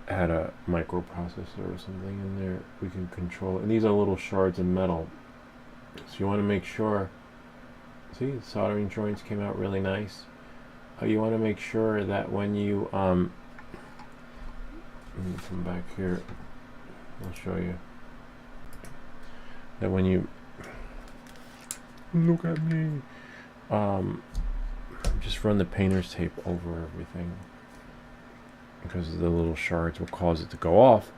had a microprocessor or something in there, we can control it. And these are little shards of metal. So you want to make sure, see, the soldering joints came out really nice. You want to make sure that when you, let me come back here, I'll show you, that when you, look at me, just run the painter's tape over everything, because the little shards will cause it to go off.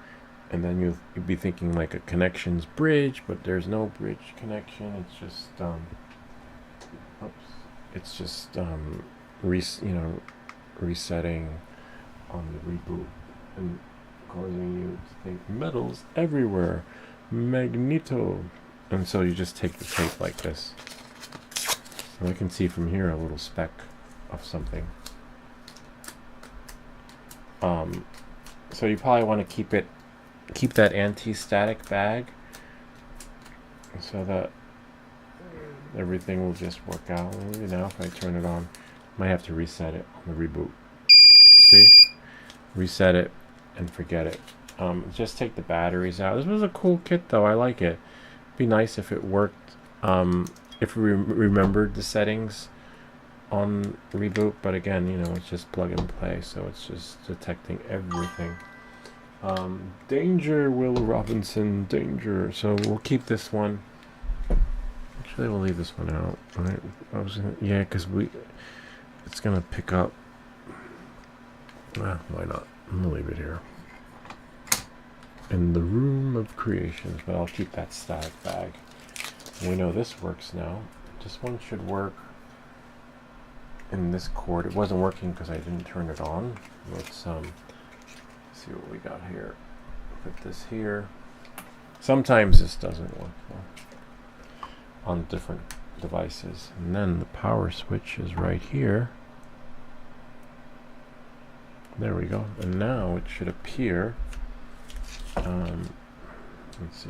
And then you'd be thinking like a connections bridge, but there's no bridge connection. It's just resetting on the reboot and causing you to think metals everywhere, magneto. And so you just take the tape like this. And I can see from here a little speck of something. So you probably want to keep that anti-static bag so that everything will just work out. Maybe now if I turn it on, I might have to reset it on the reboot. See? Reset it and forget it. Just take the batteries out. This was a cool kit though. I like it. It'd be nice if it worked, if we remembered the settings on reboot, but again, it's just plug and play, so it's just detecting everything. Danger, Will Robinson, danger. So we'll keep this one. Actually, we'll leave this one out. Right? Yeah, because it's gonna pick up. Why not? I'm gonna leave it here. In the room of creations, but I'll keep that static bag. We know this works now. This one should work in this cord. It wasn't working because I didn't turn it on. Let's see what we got here. Put this here. Sometimes this doesn't work though, on different devices. And then the power switch is right here. There we go. And now it should appear. Let's see.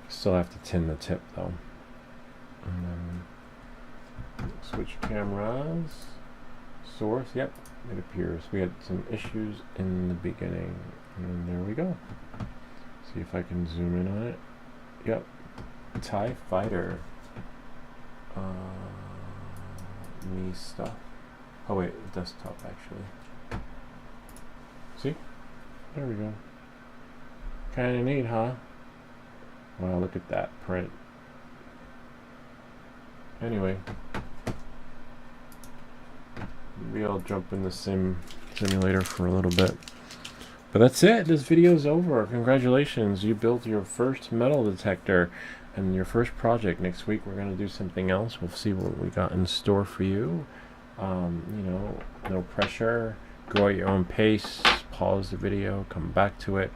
Still have to tin the tip though. And then switch cameras. Source. Yep, it appears. We had some issues in the beginning, and there we go. See if I can zoom in on it. Yep. TIE Fighter. Me stuff. Oh wait, desktop actually. See? There we go. Kinda neat, huh? Wow, look at that print. Anyway. Maybe I'll jump in the simulator for a little bit. But that's it. This video's over. Congratulations. You built your first metal detector and your first project. Next week we're going to do something else. We'll see what we got in store for you. You know, no pressure. Go at your own pace. Pause the video. Come back to it.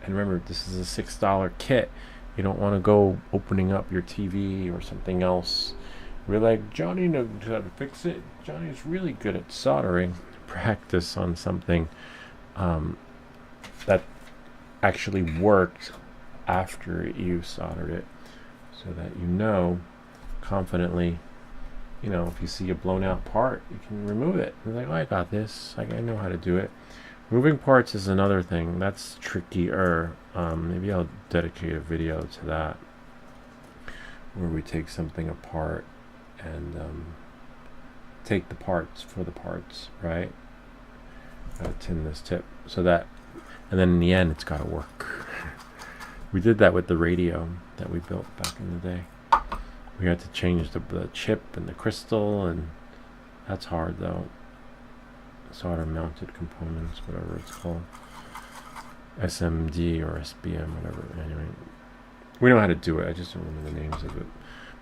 And remember, this is a $6 kit. You don't want to go opening up your TV or something else. We're like, Johnny knows how to fix it. Johnny's really good at soldering. Practice on something that actually worked after you soldered it, so that you know confidently, you know, if you see a blown out part, you can remove it. You're like, oh, I got this. I know how to do it. Moving parts is another thing. That's trickier. Maybe I'll dedicate a video to that, where we take something apart and take the parts for the parts, right? Gotta tin this tip so that, and then in the end, it's gotta work. We did that with the radio that we built back in the day. We had to change the chip and the crystal, and that's hard though. Solder mounted components, whatever it's called. SMD or SBM, whatever. Anyway, we know how to do it. I just don't remember the names of it.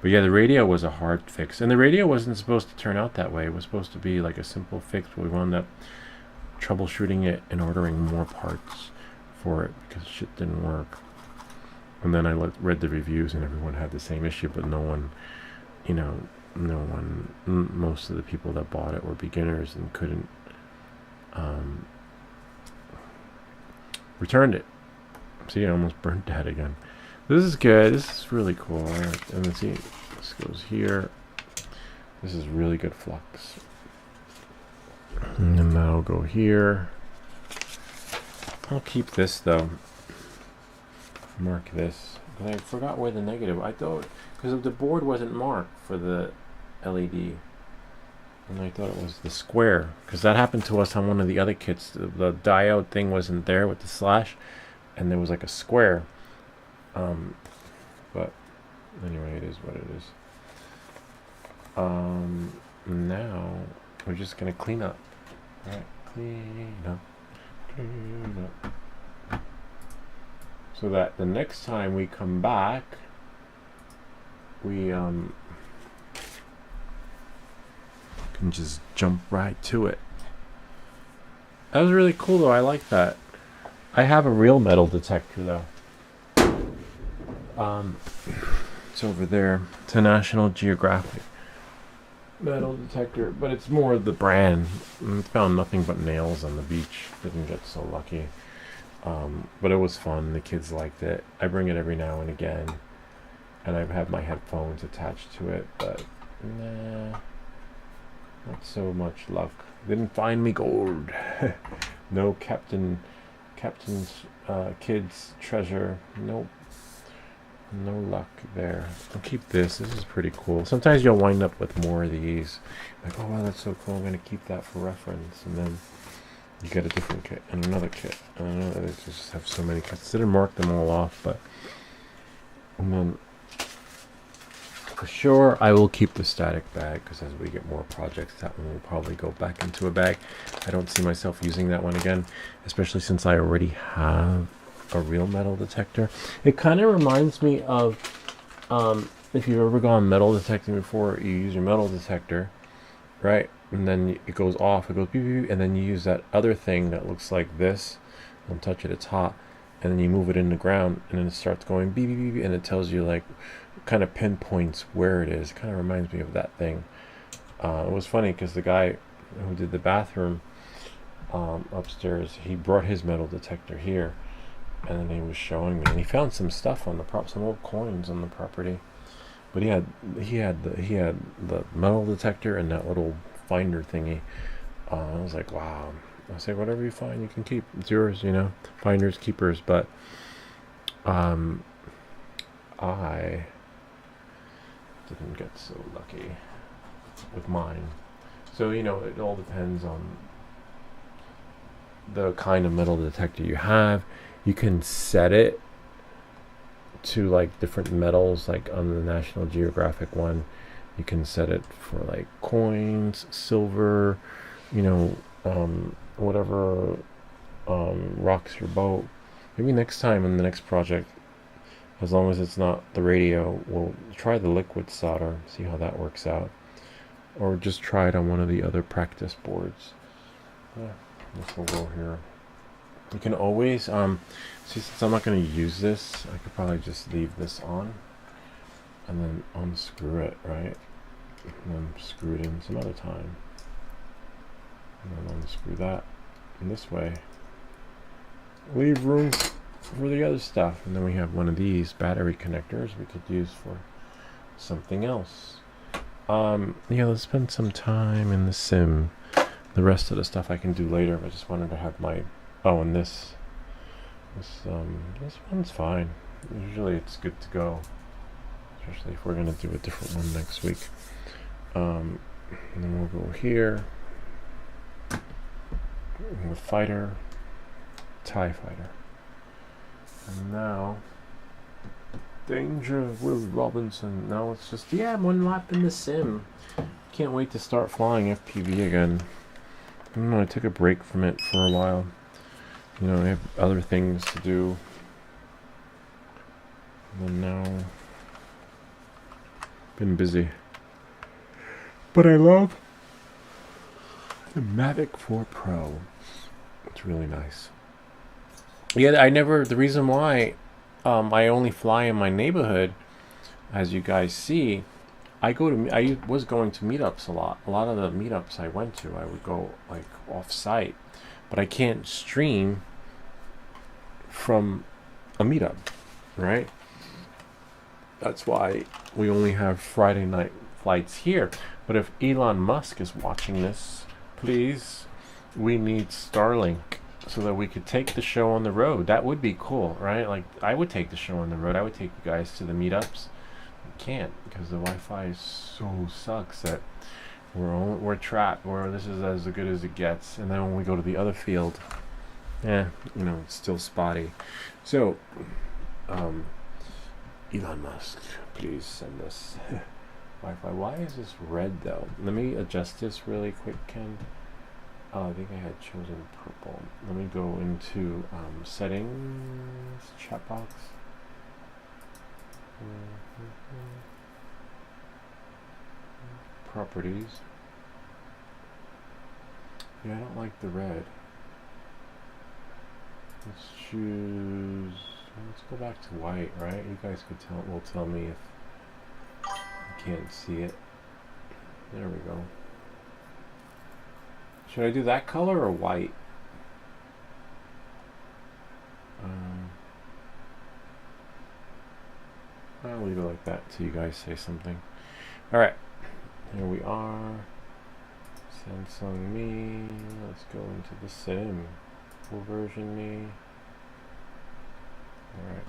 But yeah, the radio was a hard fix. And the radio wasn't supposed to turn out that way. It was supposed to be like a simple fix, but we wound up troubleshooting it and ordering more parts for it because shit didn't work. And then I read the reviews and everyone had the same issue, but no one, you know, most of the people that bought it were beginners and couldn't returned it. See, I almost burnt that again. This is good. This is really cool. Right. And let's see, this goes here. This is really good flux. And then that'll go here. I'll keep this though. Mark this. But I forgot where the negative. I thought, because the board wasn't marked for the LED. And I thought it was the square, because that happened to us on one of the other kits. The diode thing wasn't there with the slash, and there was like a square. But anyway, it is what it is. Now we're just gonna clean up. All right, clean up, so that the next time we come back, we can just jump right to it. That was really cool though. I like that. I have a real metal detector though. It's over there. It's a National Geographic metal detector, but it's more the brand. Found nothing but nails on the beach. Didn't get so lucky. But it was fun. The kids liked it. I bring it every now and again, and I have my headphones attached to it, but nah. Not so much luck. Didn't find me gold. No captain's kids treasure. Nope. No luck there. I'll keep this. This is pretty cool. Sometimes you'll wind up with more of these. Like, oh wow, that's so cool. I'm gonna keep that for reference. And then you get a different kit and another kit. I don't know, they just have so many kits. Didn't mark them all off, but and then for sure I will keep the static bag, because as we get more projects, that one will probably go back into a bag. I don't see myself using that one again, especially since I already have a real metal detector. It kind of reminds me of if you've ever gone metal detecting before, you use your metal detector, right? And then it goes off, it goes beep, beep, beep, and then you use that other thing that looks like this. Don't touch it, it's hot. And then you move it in the ground, and then it starts going beep, beep, beep, and it tells you, like, kind of pinpoints where it is. It kind of reminds me of that thing. It was funny because the guy who did the bathroom upstairs, he brought his metal detector here, and then he was showing me, and he found some stuff on the some old coins on the property. But he had the metal detector and that little finder thingy. I was like, wow. I say, whatever you find, you can keep. It's yours, you know. Finders, keepers. But I didn't get so lucky with mine. So, you know, it all depends on the kind of metal detector you have. You can set it to like different metals, like on the National Geographic one. You can set it for like coins, silver, you know, whatever rocks your boat. Maybe next time in the next project, as long as it's not the radio, we'll try the liquid solder, see how that works out. Or just try it on one of the other practice boards. Yeah, this will go here. You can always, see, since I'm not going to use this, I could probably just leave this on and then unscrew it, right? And then screw it in some other time. And then unscrew that. And this way, leave room for the other stuff. And then we have one of these battery connectors we could use for something else. Yeah, let's spend some time in the sim. The rest of the stuff I can do later. I just wanted to have my, oh, and this one's fine. Usually it's good to go, especially if we're gonna do a different one next week. And then we'll go here with fighter, TIE fighter, and now danger with Robinson. Now it's just, yeah, one lap in the sim. Can't wait to start flying FPV again. I don't know, I took a break from it for a while. You know, I have other things to do. And now, been busy. But I love the Mavic 4 Pro. It's really nice. Yeah, the reason why I only fly in my neighborhood, as you guys see, I was going to meetups a lot. A lot of the meetups I went to, I would go like off-site, but I can't stream from a meetup, right? That's why we only have Friday night flights here. But if Elon Musk is watching this, please, we need Starlink so that we could take the show on the road. That would be cool, right? Like, I would take the show on the road. I would take you guys to the meetups. We can't because the Wi-Fi so sucks that we're trapped. This is as good as it gets. And then when we go to the other field, you know, it's still spotty. So, Elon Musk, please send us Wi-Fi. Why is this red though? Let me adjust this really quick, Ken. I think I had chosen purple. Let me go into settings, chat box. Properties. Yeah, I don't like the red. Let's choose. Let's go back to white, right? You guys will tell me if you can't see it. There we go. Should I do that color or white? I'll leave it like that till you guys say something. Alright, here we are. Samsung Me. Let's go into the sim. Full version Me. Alright.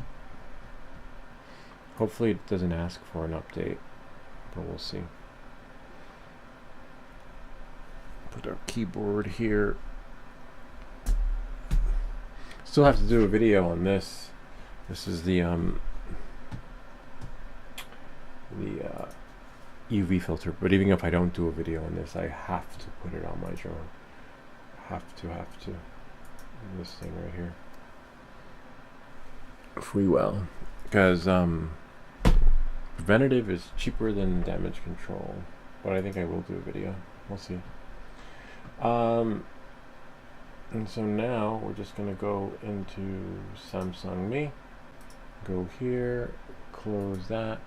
Hopefully it doesn't ask for an update, but we'll see. Put our keyboard here. Still have to do a video on this. This is the UV filter, but even if I don't do a video on this, I have to put it on my drone. Have to. This thing right here. Freewell. Because preventative is cheaper than damage control. But I think I will do a video. We'll see. And so now we're just going to go into Samsung Me. Go here, close that,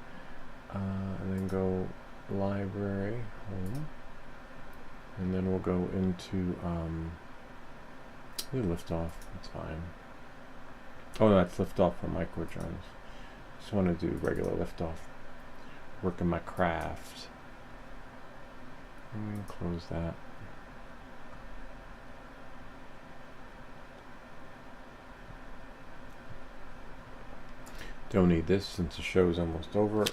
and then go library, home. And then we'll go into lift off. That's fine. Oh, no, that's lift off for micro drones. Just want to do regular lift off. Work on my craft. And close that. Don't need this since the show's almost over.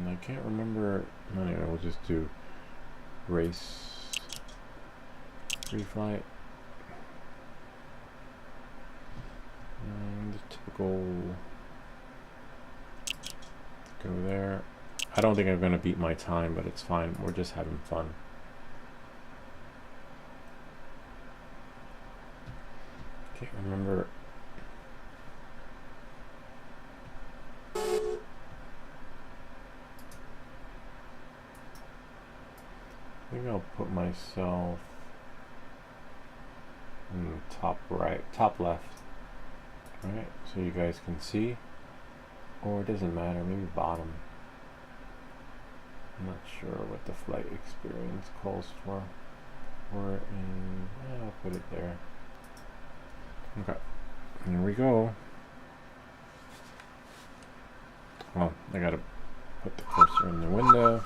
I can't remember. Anyway, we'll just do race, free flight, and the typical. Go there. I don't think I'm going to beat my time, but it's fine. We're just having fun. Can't remember. I think I'll put myself in the top right, top left. Alright, so you guys can see. Or it doesn't matter, maybe bottom. I'm not sure what the flight experience calls for. Or in, yeah, I'll put it there. Okay, here we go. Well, I gotta put the cursor in the window.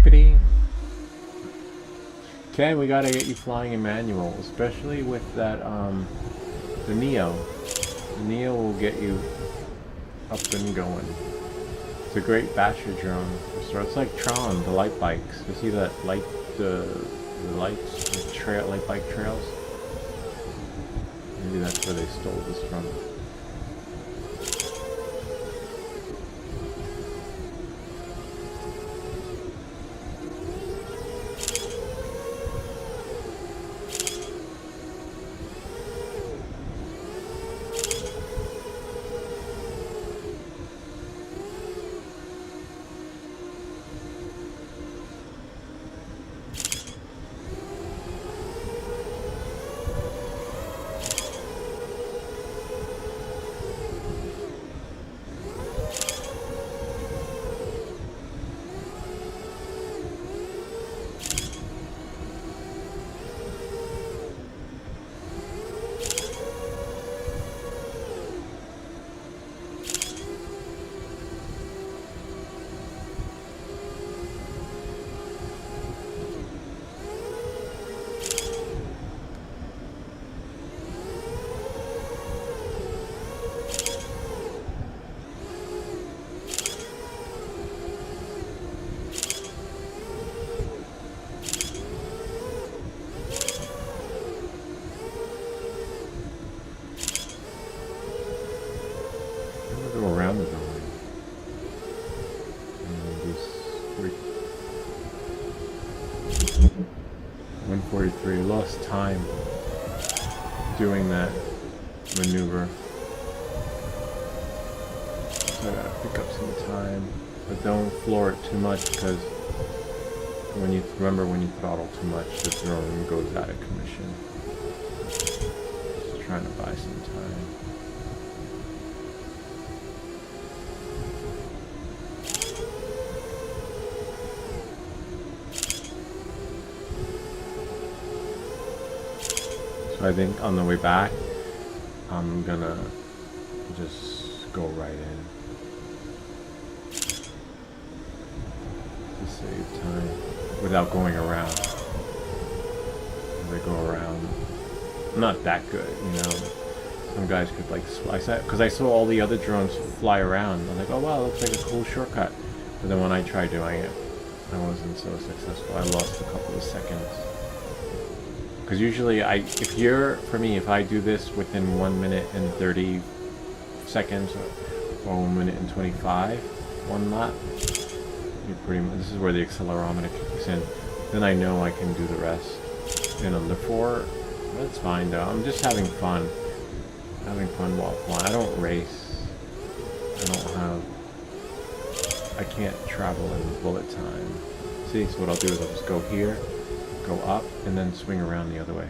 Pity. Okay, we gotta get you flying in manual, especially with that, the Neo. The Neo will get you up and going. It's a great basher drone. So it's like Tron, the light bikes. You see that light, the lights, the trail, light bike trails? Maybe that's where they stole this from. Around the building. And this 143. Lost time doing that maneuver. So I gotta pick up some time, but don't floor it too much because when you throttle too much, the drone goes out of commission. Just trying to buy some time. I think on the way back, I'm gonna just go right in to save time without going around. As I go around, not that good, you know. Some guys could like because I saw all the other drones fly around. I'm like, oh wow, looks like a cool shortcut. But then when I tried doing it, I wasn't so successful. I lost a couple of seconds. because usually if I do this within 1 minute and 30 seconds or 1 minute and 25, one lap, you pretty much, this is where the accelerometer kicks in. Then I know I can do the rest in under 4. That's fine though. I'm just having fun. Having fun while flying. I don't race. I can't travel in bullet time. See, so what I'll do is I'll just go here, go up, and then swing around the other way.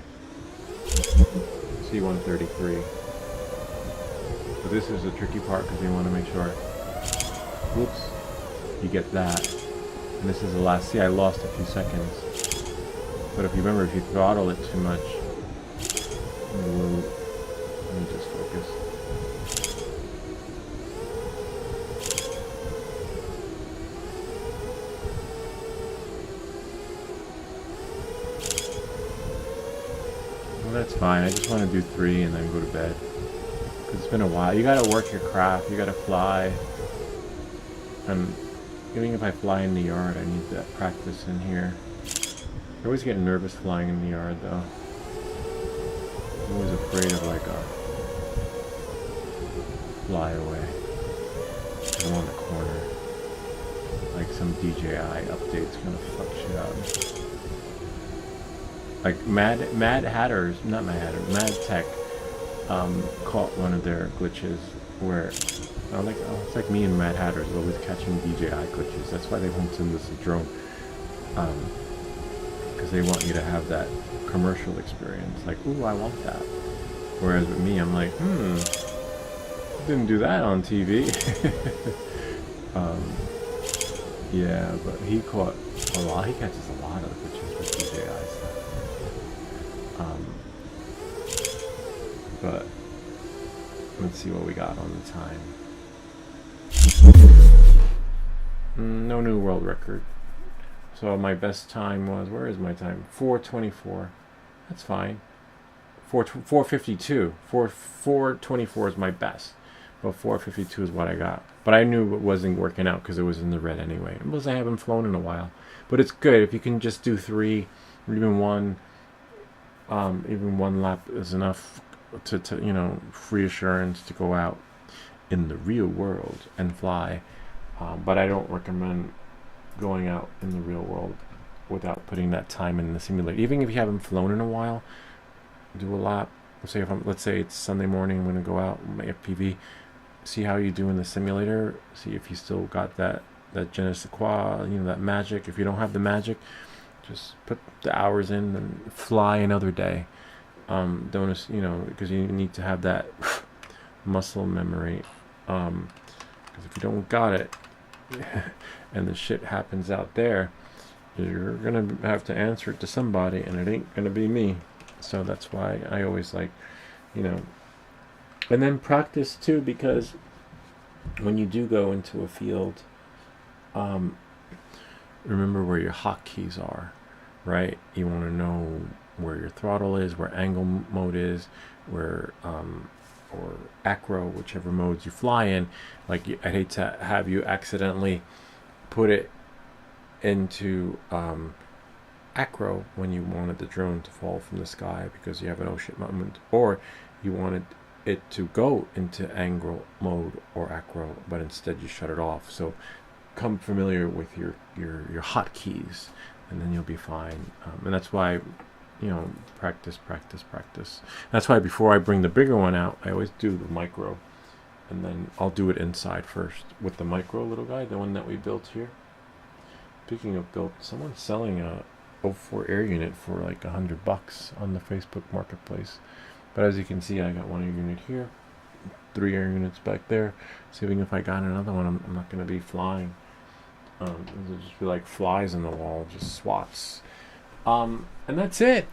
See, 133. But this is the tricky part because you want to make sure, whoops, you get that. And this is the last, see, I lost a few seconds. But if you remember, if you throttle it too much, let me just focus. Well, that's fine. I just want to do 3 and then go to bed. Because it's been a while. You gotta work your craft. You gotta fly. And even if I fly in the yard, I need that practice in here. I always get nervous flying in the yard, though. I'm always afraid of like a fly away. I'm on the corner. Like some DJI update's gonna fuck shit up. Like Mad Tech caught one of their glitches where it's like me and Mad Hatter's always catching DJI glitches. That's why they won't send us a drone. Because they want you to have that commercial experience. Like, ooh, I want that. Whereas with me, I'm like, didn't do that on TV. Yeah, but he caught a lot. He catches a lot of glitches with DJI stuff. But let's see what we got on the time. No new world record. So my best time was, where is my time? 4:24. That's fine. 4:52. 4:24 is my best. But 4:52 is what I got. But I knew it wasn't working out because it was in the red anyway. Because I haven't flown in a while. But it's good if you can just do 3 or even 1. Even 1 lap is enough to free assurance to go out in the real world and fly. But I don't recommend going out in the real world without putting that time in the simulator. Even if you haven't flown in a while, do a lap. Let's say it's Sunday morning, I'm going to go out with my FPV, see how you do in the simulator, see if you still got that je ne sais quoi, that magic. If you don't have the magic, just put the hours in and fly another day. Don't, because you need to have that muscle memory. Because if you don't got it, and the shit happens out there, you're gonna have to answer it to somebody, and it ain't gonna be me. So that's why I always like, and then practice too, because when you do go into a field, remember where your hotkeys are, right? You want to know where your throttle is, where angle mode is, where or acro, whichever modes you fly in. Like, I'd hate to have you accidentally put it into acro when you wanted the drone to fall from the sky because you have an oh shit moment, or you wanted it to go into angle mode or acro, but instead you shut it off. So come familiar with your hotkeys, and then you'll be fine. And that's why, practice. That's why before I bring the bigger one out, I always do the micro, and then I'll do it inside first with the micro little guy, the one that we built here. Speaking of built, someone's selling a 04 air unit for like $100 on the Facebook marketplace. But as you can see, I got 1 air unit here, 3 air units back there. Seeing if I got another one, I'm not going to be flying. It'll just be like flies in the wall, just swats. And that's it.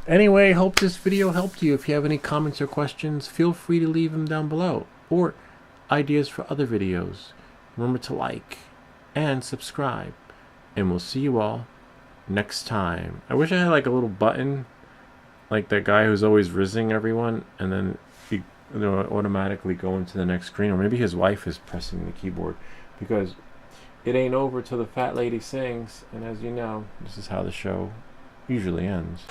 Anyway, hope this video helped you. If you have any comments or questions, feel free to leave them down below, or ideas for other videos. Remember to like and subscribe, and we'll see you all next time. I wish I had like a little button, like that guy who's always rizzing everyone, and then he automatically go into the next screen. Or maybe his wife is pressing the keyboard, because it ain't over till the fat lady sings. And as you know, this is how the show usually ends.